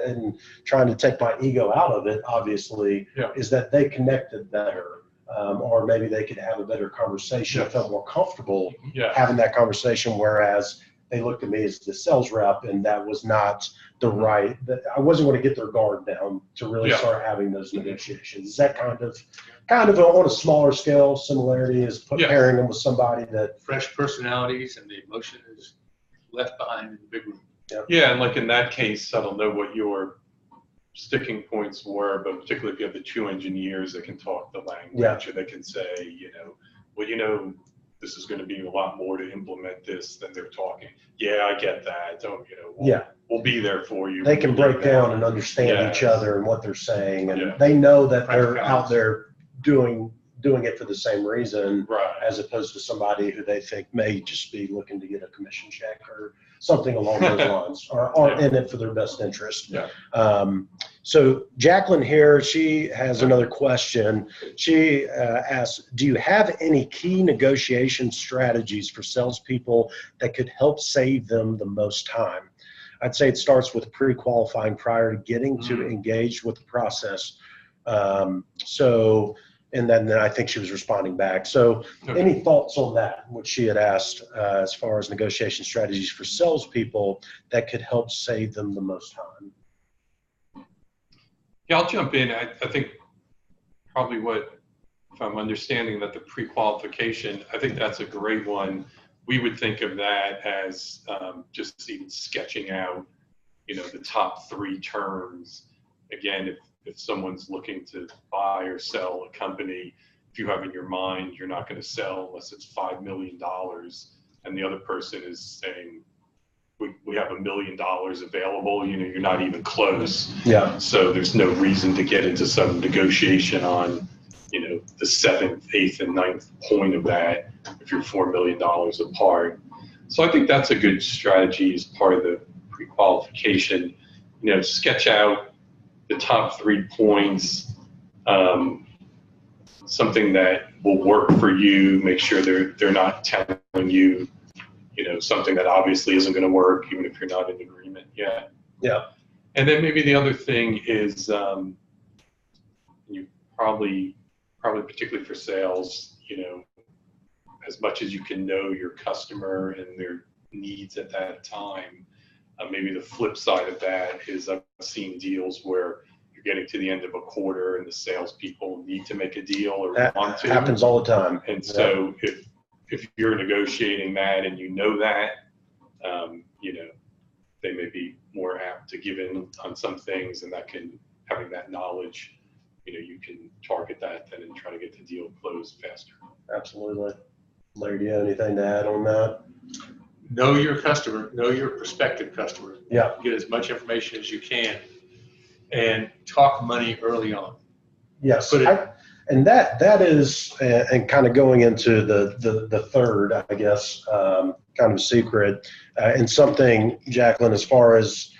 and trying to take my ego out of it, obviously, is that they connected better, or maybe they could have a better conversation, felt more comfortable having that conversation, whereas they looked at me as the sales rep, and that was not the right, that I wasn't going to get their guard down to really start having those negotiations. Is that kind of on a smaller scale similarity is pairing them with somebody that fresh personalities and the emotion is left behind in the big room. Yeah, and like in that case, I don't know what your sticking points were, but particularly if you have the two engineers that can talk the language, or they can say, this is going to be a lot more to implement this than they're talking. Yeah, I get that. Don't, we'll be there for you. They can break down and understand each other and what they're saying, and they know that they're out there doing it for the same reason, as opposed to somebody who they think may just be looking to get a commission check or something along those lines, or aren't in it for their best interest. So Jacqueline here, she has another question. She asks, do you have any key negotiation strategies for salespeople that could help save them the most time? I'd say it starts with pre-qualifying prior to getting to engage with the process. And then I think she was responding back. So any thoughts on that, what she had asked as far as negotiation strategies for salespeople that could help save them the most time? Yeah, I'll jump in. I think probably if I'm understanding that the pre-qualification, I think that's a great one. We would think of that as just even sketching out, the top 3 terms. Again, if someone's looking to buy or sell a company, if you have in your mind, you're not going to sell unless it's $5 million, and the other person is saying, we have $1 million available, you're not even close. Yeah. So there's no reason to get into some negotiation on, the 7th, 8th, and 9th point of that if you're $4 million apart. So I think that's a good strategy as part of the pre-qualification. You know, sketch out the top 3 points, something that will work for you. Make sure they're not telling you, you know, something that obviously isn't going to work, even if you're not in agreement yet. Yeah. And then maybe the other thing is, you probably particularly for sales, you know, as much as you can know your customer and their needs at that time. Maybe the flip side of that is I've seen deals where you're getting to the end of a quarter and the salespeople need to make a deal or That want to. happens all the time. And so if you're negotiating that and you know that, you know, they may be more apt to give in on some things, and that can, having that knowledge, you know, you can target that then and try to get the deal closed faster. Absolutely. Larry, do you have anything to add on that? Know your customer, know your prospective customer. Yeah. Get as much information as you can and talk money early on. Yes. Put it- And that is, and kind of going into the third, I guess, kind of secret, and something, Jacqueline, as far as,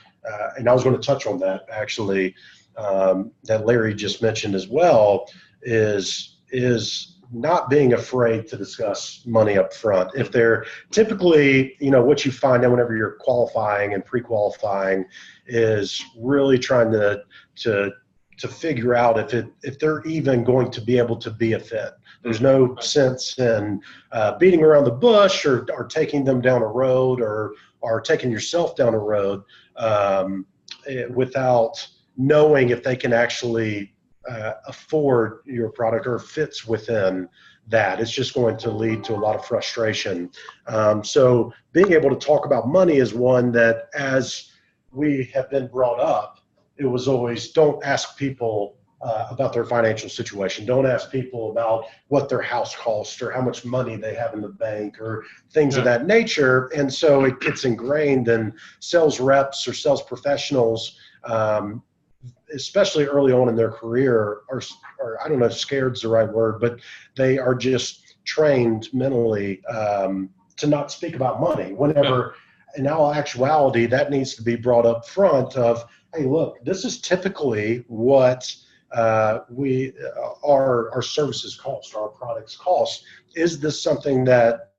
and I was going to touch on that actually, that Larry just mentioned as well, is not being afraid to discuss money up front. If they're typically, you know, what you find out whenever you're qualifying and pre-qualifying is really trying to figure out if they're even going to be able to be a fit. There's no sense in beating around the bush or taking them down a road or taking yourself down a road without knowing if they can actually afford your product or fits within that. It's just going to lead to a lot of frustration. So being able to talk about money is one that, as we have been brought up, it was always, don't ask people about their financial situation. Don't ask people about what their house costs or how much money they have in the bank or things of that nature. And so it gets ingrained in sales reps or sales professionals, especially early on in their career, or I don't know if scared's the right word, but they are just trained mentally to not speak about money whenever, in all actuality, that needs to be brought up front of, hey, look, this is typically what our services cost, our products cost. Is this something that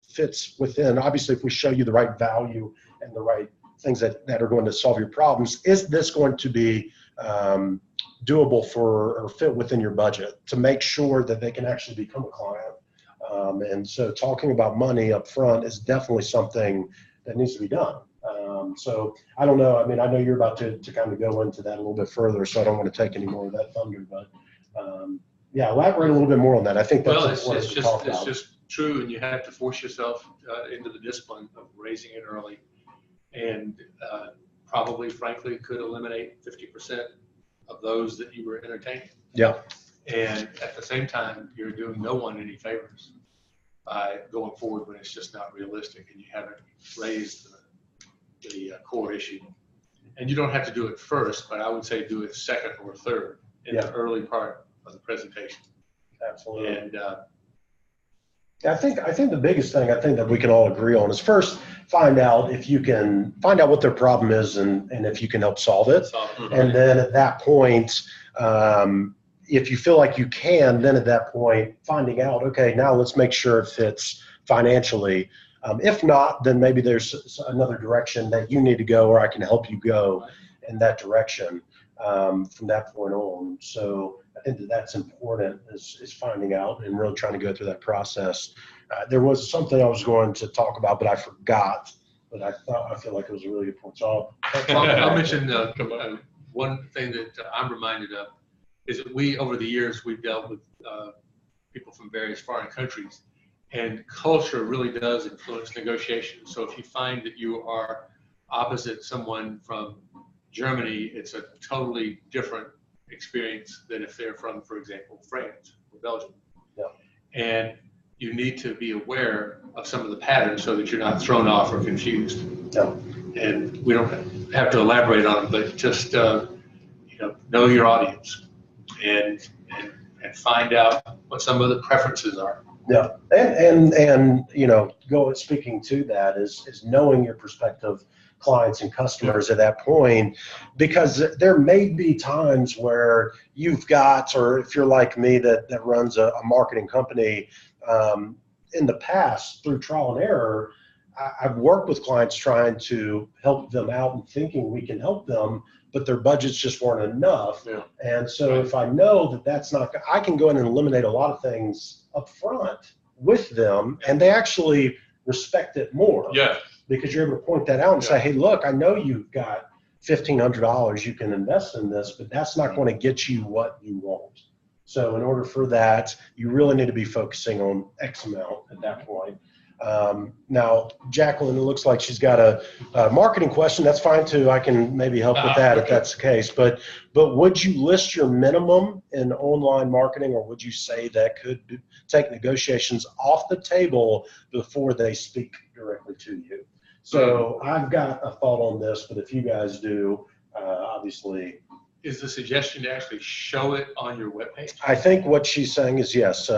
fits within? Obviously, if we show you the right value and the right things that are going to solve your problems, is this going to be doable for or fit within your budget to make sure that they can actually become a client? And so talking about money up front is definitely something that needs to be done. So I don't know. I mean, I know you're about to kind of go into that a little bit further, so I don't want to take any more of that thunder. But yeah, elaborate a little bit more on that. I think that's well, important to talk about. it's just true, and you have to force yourself into the discipline of raising it early, and probably, frankly, could eliminate 50% of those that you were entertaining. Yeah. And at the same time, you're doing no one any favors by going forward when it's just not realistic and you haven't raised the core issue. And you don't have to do it first, but I would say do it second or third in the early part of the presentation. Absolutely. And I think the biggest thing I think that we can all agree on is first find out if you can find out what their problem is and if you can help solve it. And then at that point, if you feel like you can, then at that point, finding out, okay, now let's make sure it fits financially. If not, then maybe there's another direction that you need to go, or I can help you go in that direction from that point on. So I think that that's important, is finding out and really trying to go through that process. There was something I was going to talk about, but I forgot. But I feel like it was a really good point. So I'll mention one thing that I'm reminded of is that over the years, we've dealt with people from various foreign countries, and culture really does influence negotiations. So if you find that you are opposite someone from Germany, it's a totally different experience than if they're from, for example, France or Belgium. Yeah. And you need to be aware of some of the patterns so that you're not thrown off or confused. Yeah. And we don't have to elaborate on it, but just know your audience and find out what some of the preferences are. Yeah, and you know, speaking to that is knowing your prospective clients and customers at that point, because there may be times where you've got, or if you're like me that runs a marketing company, in the past through trial and error, I've worked with clients trying to help them out and thinking we can help them, but their budgets just weren't enough. Yeah. And so if I know that that's not, I can go in and eliminate a lot of things up front with them, and they actually respect it more. Yeah. Because you're able to point that out and say, hey, look, I know you've got $1,500 you can invest in this, but that's not going to get you what you want. So in order for that, you really need to be focusing on X amount at that point. Now, Jacqueline, it looks like she's got a marketing question. That's fine too. I can maybe help with that if that's the case. But would you list your minimum in online marketing, or would you say that could take negotiations off the table before they speak directly to you? So I've got a thought on this, but if you guys do, obviously. Is the suggestion to actually show it on your webpage? I think what she's saying is yes,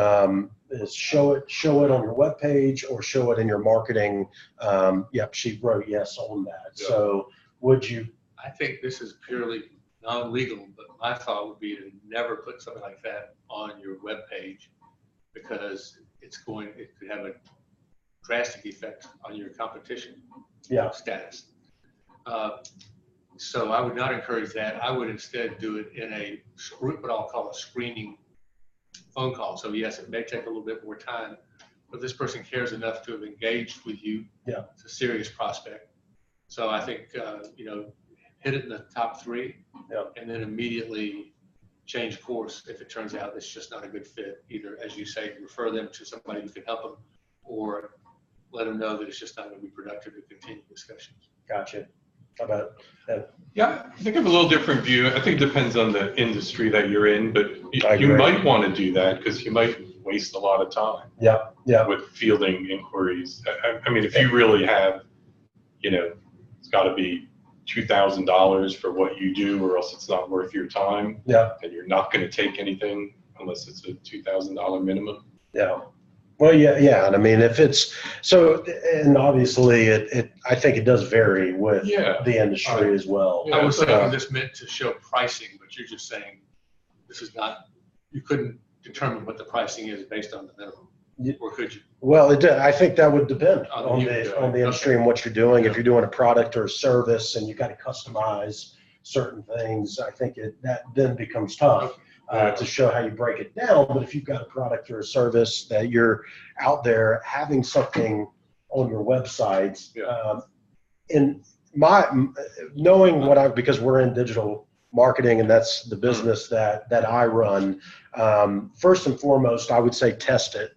is show it on your webpage or show it in your marketing. Yep, she wrote yes on that. Yeah. So would you? I think this is purely non-legal, but my thought would be to never put something like that on your webpage, because it could have a drastic effect on your competition status. So I would not encourage that. I would instead do it in what I'll call a screening phone call. So yes, it may take a little bit more time, but this person cares enough to have engaged with you. Yeah. It's a serious prospect. So I think, hit it in the top 3, and then immediately change course if it turns out it's just not a good fit. Either, as you say, refer them to somebody who can help them, or let them know that it's just not going to be productive to continue discussions. Gotcha. How about that? Yeah, I think I have a little different view. I think it depends on the industry that you're in, but I you agree. might want to do that because you might waste a lot of time Yeah. with fielding inquiries. I mean, if you really have, it's got to be $2,000 for what you do, or else it's not worth your time. Yeah. And you're not going to take anything unless it's a $2,000 minimum. Yeah. Well, yeah. And I mean, if it's so, and obviously I think it does vary with the industry as well. I was saying this meant to show pricing, but you're just saying this is not, you couldn't determine what the pricing is based on the minimum, or could you? Well, I think that would depend on on the industry and what you're doing. If you're doing a product or a service and you got to customize certain things, I think that then becomes tough. To show how you break it down. But if you've got a product or a service that you're out there having something on your website, in knowing because we're in digital marketing and that's the business that I run, first and foremost, I would say test it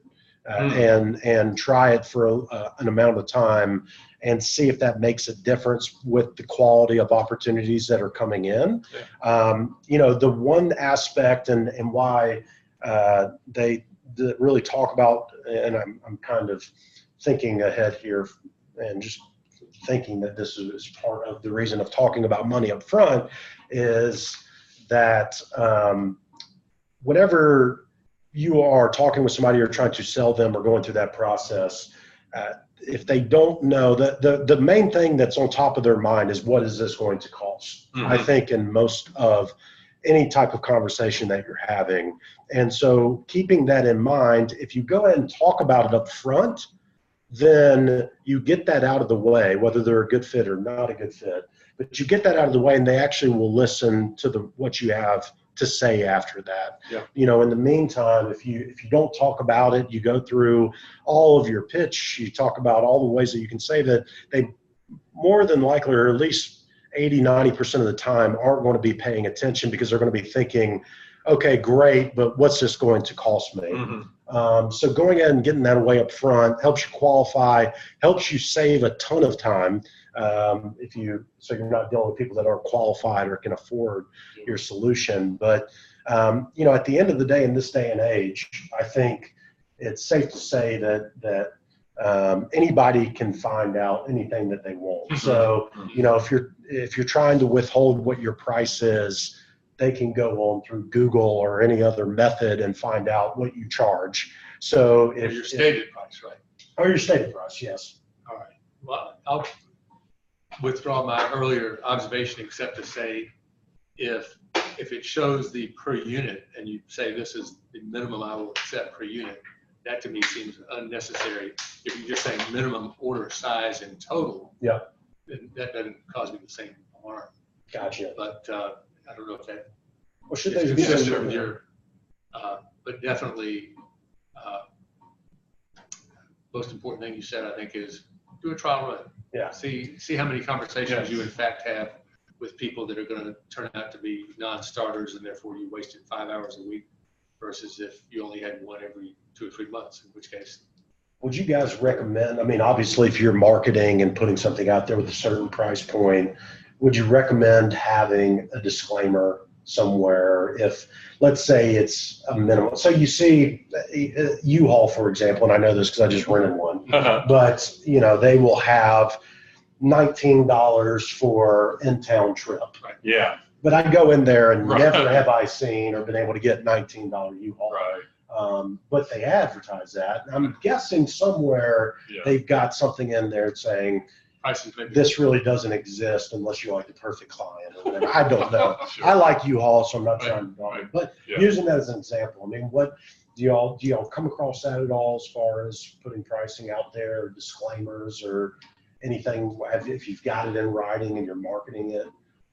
and try it for an amount of time and see if that makes a difference with the quality of opportunities that are coming in. The one aspect and why they really talk about, and I'm kind of thinking ahead here and just thinking that this is part of the reason of talking about money up front, is that whenever you are talking with somebody or trying to sell them or going through that process, if they don't know, the main thing that's on top of their mind is, what is this going to cost? I think in most of any type of conversation that you're having. And so keeping that in mind, if you go ahead and talk about it up front, then you get that out of the way, whether they're a good fit or not a good fit. But you get that out of the way, and they actually will listen to what you have to say after that. In the meantime, if you don't talk about it, you go through all of your pitch, you talk about all the ways that you can say that, they more than likely, or at least 80-90% of the time, aren't going to be paying attention, because they're going to be thinking, okay, great, but what's this going to cost me? So going ahead and getting that away up front helps you qualify, helps you save a ton of time. So you're not dealing with people that aren't qualified or can afford your solution. But, at the end of the day, in this day and age, I think it's safe to say that anybody can find out anything that they want. So, if you're trying to withhold what your price is, they can go on through Google or any other method and find out what you charge. So Or if your stated price, right? or your stated price, yes. All right. Well, I'll withdraw my earlier observation, except to say, if it shows the per unit and you say this is the minimum I will accept per unit, that to me seems unnecessary. If you're just saying minimum order size in total, Yeah. then that doesn't cause me the same alarm. Gotcha. But I don't know if that Well, should is they be consistent with your, but definitely, most important thing you said, I think, is do a trial run. Yeah. See how many conversations you in fact have with people that are going to turn out to be non-starters, and therefore you wasted 5 hours a week, versus if you only had one every 2 or 3 months, in which case. Would you guys recommend, I mean, obviously if you're marketing and putting something out there with a certain price point, would you recommend having a disclaimer somewhere if, let's say it's a minimum? So you see U-Haul, for example, and I know this because I just rented one, but you know, they will have $19 for in-town trip. Right. Yeah. But I go in there and Right. never have I seen or been able to get $19 U-Haul. Right. But they advertise that. I'm guessing somewhere Yeah. they've got something in there saying Prices maybe. this really doesn't exist unless you're like the perfect client or whatever. I don't know. Sure. I like U-Haul, so I'm not Right, trying to dog it. But Yeah. using that as an example, I mean, what do y'all come across that at all as far as putting pricing out there, or disclaimers, or anything? If you've got it in writing and you're marketing it,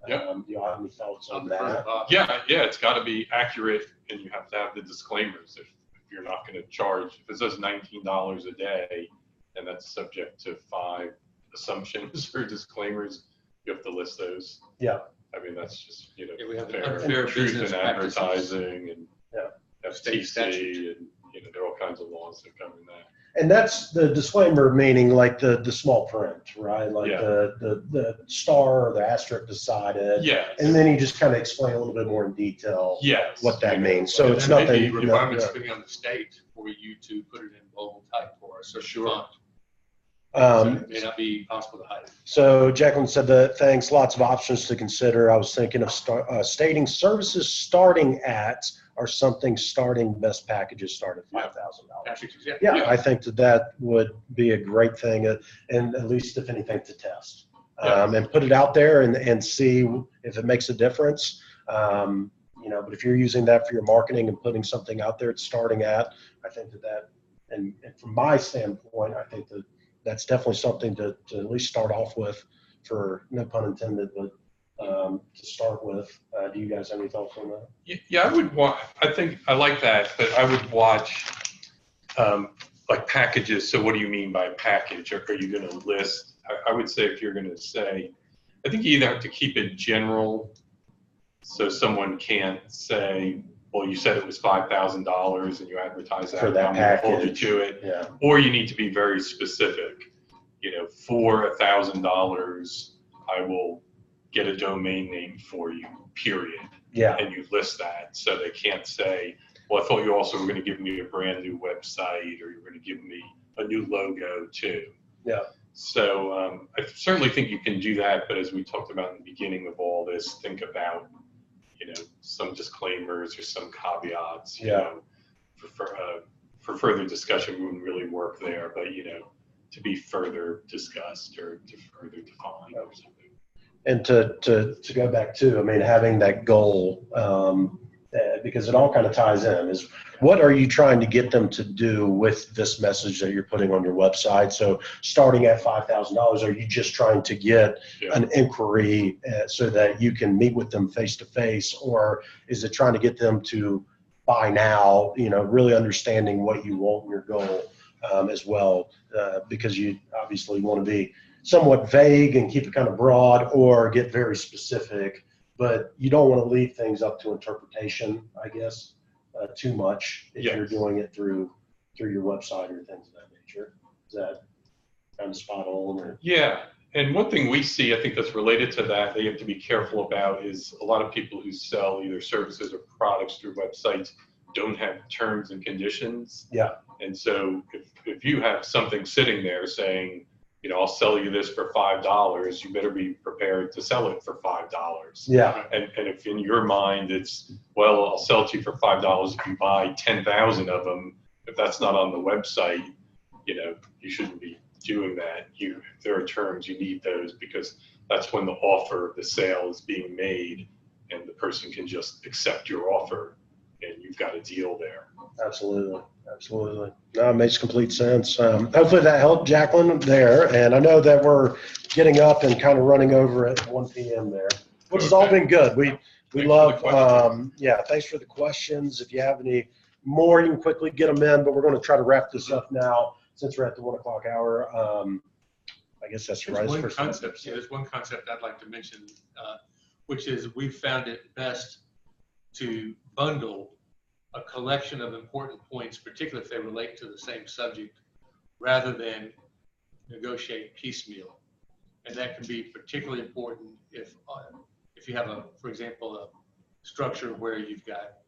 Yep. do y'all have any thoughts I'll on defer to that? Bob. Yeah, it's got to be accurate, and you have to have the disclaimers. If you're not going to charge, if it says $19 a day, and that's subject to 5 assumptions or disclaimers, you have to list those. Yeah. I mean, that's just, Yeah, we have fair, unfair truth business in practices. advertising and Yeah. State statute. FTC, and there are all kinds of laws that govern that. And that's the disclaimer, meaning like the small print, right? Like Yeah. the star or the asterisk beside it. Yeah. And then you just kind of explain a little bit more in detail Yes. what that means. So And it's there may be nothing. requirements depending on the state for you to put it in bold type or a certain Sure. font. So Um, it may not be possible to hide it. so Jacqueline said that thanks, lots of options to consider. I was thinking of stating services starting at or something starting best packages start at $5,000. Packages, yeah. Yeah, Yeah. I think that would be a great thing, and at least if anything to test, and put it out there and see if it makes a difference. But if you're using that for your marketing and putting something out there, it's starting at, I think and from my standpoint, I think that's definitely something to at least start off with, for no pun intended, but to start with. Do you guys have any thoughts on that? Yeah, I would watch. I think I like that, but I would watch like packages. So what do you mean by package? Are you going to list? I would say if you're going to say, I think you either have to keep it general, so someone can't say, well, you said it was $5,000 and you advertise that, For that I'm gonna hold you package. to it. Yeah. Or you need to be very specific. For $1,000, I will get a domain name for you, period. Yeah. And you list that, so they can't say, well, I thought you also were going to give me a brand new website, or you're going to give me a new logo too. Yeah. So I certainly think you can do that, but as we talked about in the beginning of all this, think about, some disclaimers or some caveats, for further discussion wouldn't really work there, but, to be further discussed or to further defined or something. And to go back to, I mean, having that goal, because it all kind of ties in, is what are you trying to get them to do with this message that you're putting on your website? So starting at $5,000, are you just trying to get an inquiry so that you can meet with them face to face, or is it trying to get them to buy now, really understanding what you want in your goal as well, because you obviously want to be somewhat vague and keep it kind of broad, or get very specific, but you don't want to leave things up to interpretation, I guess, too much if you're doing it through your website or things of that nature. Is that kind of spot on? Or? Yeah, and one thing we see, I think that's related to that, they have to be careful about, is a lot of people who sell either services or products through websites don't have terms and conditions. Yeah. And so if you have something sitting there saying, I'll sell you this for $5, you better be prepared to sell it for $5. Yeah. And if in your mind it's, well, I'll sell it to you for $5 if you buy 10,000 of them, if that's not on the website, you know, you shouldn't be doing that. If there are terms, you need those, because that's when the offer, the sale is being made, and the person can just accept your offer, and you've got a deal there. Absolutely. Absolutely. No, it makes complete sense. Hopefully that helped Jacqueline there. And I know that we're getting up and kind of running over at 1 p.m. there, which has all been good. We love, yeah, thanks for the questions. If you have any more, you can quickly get them in, but we're going to try to wrap this up now since we're at the 1 o'clock hour. I guess that's right. There's one concept I'd like to mention, which is we've found it best to bundle a collection of important points, particularly if they relate to the same subject, rather than negotiate piecemeal. And that can be particularly important if you have for example, a structure where you've got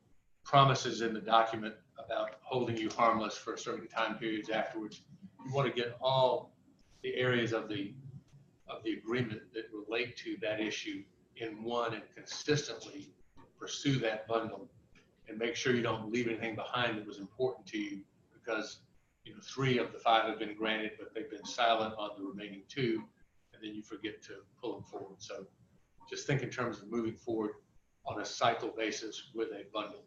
promises in the document about holding you harmless for certain time periods afterwards. You want to get all the areas of the agreement that relate to that issue in one, and consistently pursue that bundle, and make sure you don't leave anything behind that was important to you, because 3 of the 5 have been granted, but they've been silent on the remaining 2, and then you forget to pull them forward. So just think in terms of moving forward on a cycle basis with a bundle,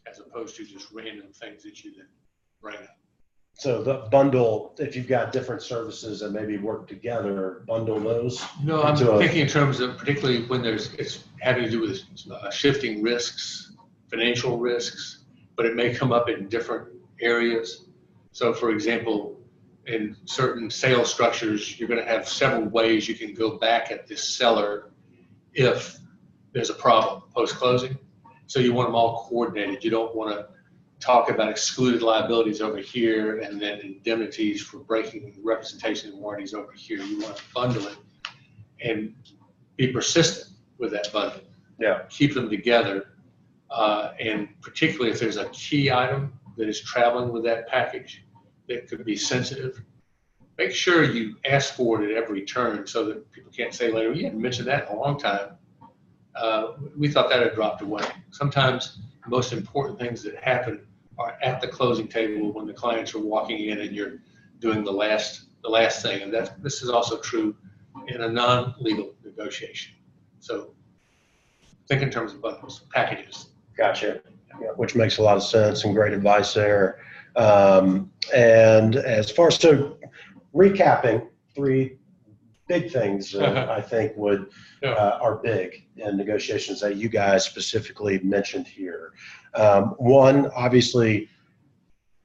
as opposed to just random things that you then bring up. So the bundle, if you've got different services that maybe work together, bundle those? No, I'm thinking in terms of particularly when it's having to do with shifting risks, financial risks, but it may come up in different areas. So for example, in certain sales structures, you're going to have several ways you can go back at this seller if there's a problem post-closing. So you want them all coordinated. You don't want to talk about excluded liabilities over here and then indemnities for breaking representation and warranties over here. You want to bundle it and be persistent with that bundle. Yeah. Keep them together. And particularly if there's a key item that is traveling with that package that could be sensitive, make sure you ask for it at every turn so that people can't say later, you hadn't mentioned that in a long time. We thought that had dropped away. Sometimes the most important things that happen are at the closing table when the clients are walking in and you're doing the last thing. And this is also true in a non-legal negotiation. So think in terms of bundles, packages. Gotcha. Yeah, which makes a lot of sense and great advice there. And as far as recapping, 3 big things that I think are big in negotiations that you guys specifically mentioned here. One, obviously,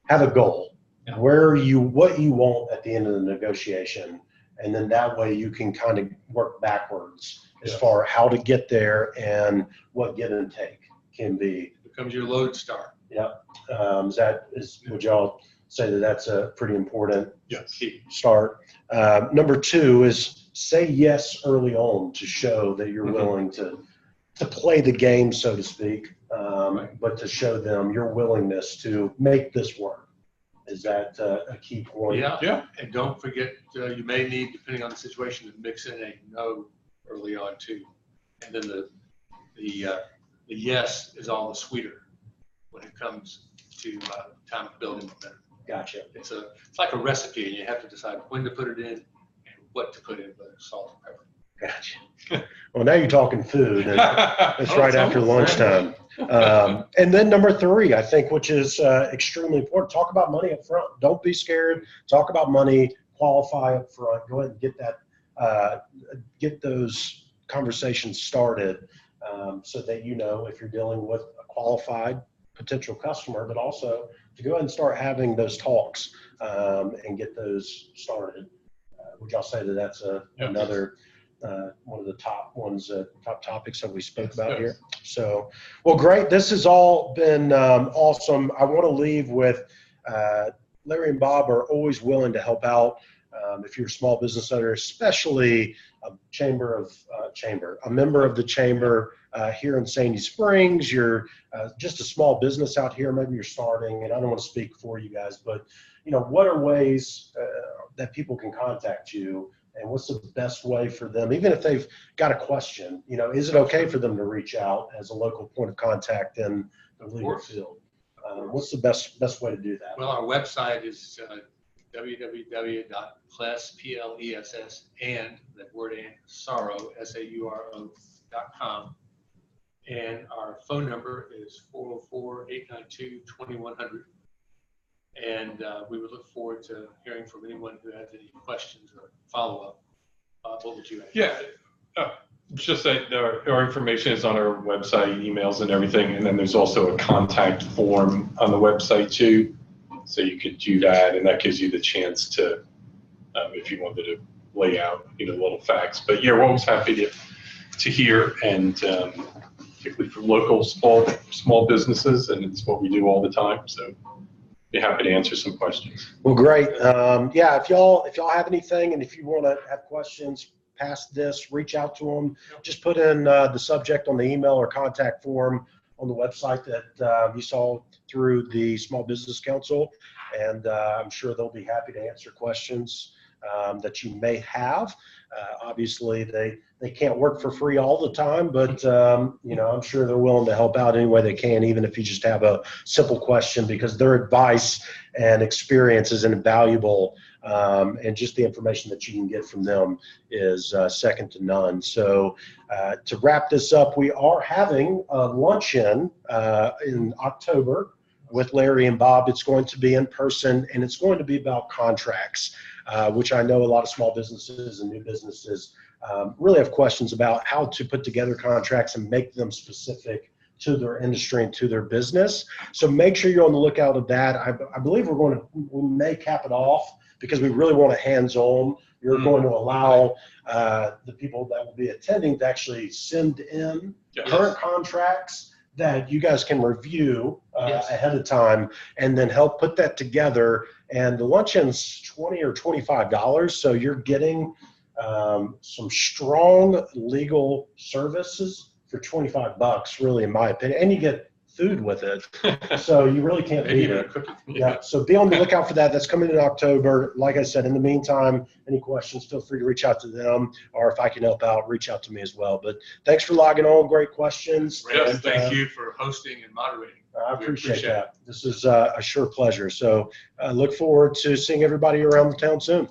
have a goal. Yeah. What you want at the end of the negotiation, and then that way you can kind of work backwards as far as how to get there and what give and take can be. Becomes your lodestar. Yeah. Would y'all say that that's a pretty important key start? Number 2 is say yes early on to show that you're willing to play the game, so to speak, but to show them your willingness to make this work. Is that a key point? Yeah. And don't forget, you may need, depending on the situation, to mix in a no early on too. And then the yes is all the sweeter when it comes to time of building momentum. Gotcha. It's like a recipe, and you have to decide when to put it in and what to put in, whether it's salt or pepper. Gotcha. Well, now you're talking food, and it's right after lunchtime. And then number 3, I think, which is extremely important, talk about money up front. Don't be scared. Talk about money, qualify up front. Go ahead and get those conversations started so that if you're dealing with a qualified potential customer, but also to go ahead and start having those talks and get those started. Would y'all say that that's another one of the top top topics that we spoke about here? So, well, great. This has all been awesome. I want to leave with Larry and Bob are always willing to help out. If you're a small business owner, especially a member of the chamber here in Sandy Springs, you're just a small business out here, maybe you're starting, and I don't want to speak for you guys, but what are ways that people can contact you, and what's the best way for them, even if they've got a question, is it okay for them to reach out as a local point of contact in the legal field? What's the best way to do that? Well, our website is www.pless, Pless, and that word and Sauro, Sauro.com. And our phone number is 404-892-2100. And we would look forward to hearing from anyone who has any questions or follow-up. What would you add? Yeah, just that our information is on our website, emails and everything, and then there's also a contact form on the website too. So you could do that, and that gives you the chance to, if you wanted to lay out, little facts. But yeah, we're always happy to hear, and particularly for local small businesses, and it's what we do all the time. So be happy to answer some questions. Well, great. Yeah, if y'all have anything, and if you want to have questions past this, reach out to them. Just put in the subject on the email or contact form on the website that you saw through the Small Business Council, and I'm sure they'll be happy to answer questions that you may have. Obviously, they can't work for free all the time, but I'm sure they're willing to help out any way they can, even if you just have a simple question, because their advice and experience is invaluable, and just the information that you can get from them is second to none. So to wrap this up, we are having a luncheon in October with Larry and Bob. It's going to be in person, and it's going to be about contracts, which I know a lot of small businesses and new businesses really have questions about how to put together contracts and make them specific to their industry and to their business. So make sure you're on the lookout of that. I believe we may cap it off because we really want a hands-on. You're going to allow the people that will be attending to actually send in current contracts that you guys can review ahead of time, and then help put that together. And the luncheon's $20 or $25, so you're getting some strong legal services for $25, really, in my opinion, and you get food with it, so you really can't beat it. Yeah, so be on the lookout for that. That's coming in October. Like I said, in the meantime, any questions, feel free to reach out to them, or if I can help out, reach out to me as well. But thanks for logging on. Great questions. Yes, thank you for hosting and moderating. I appreciate that. This is a sure pleasure. So I look forward to seeing everybody around the town soon.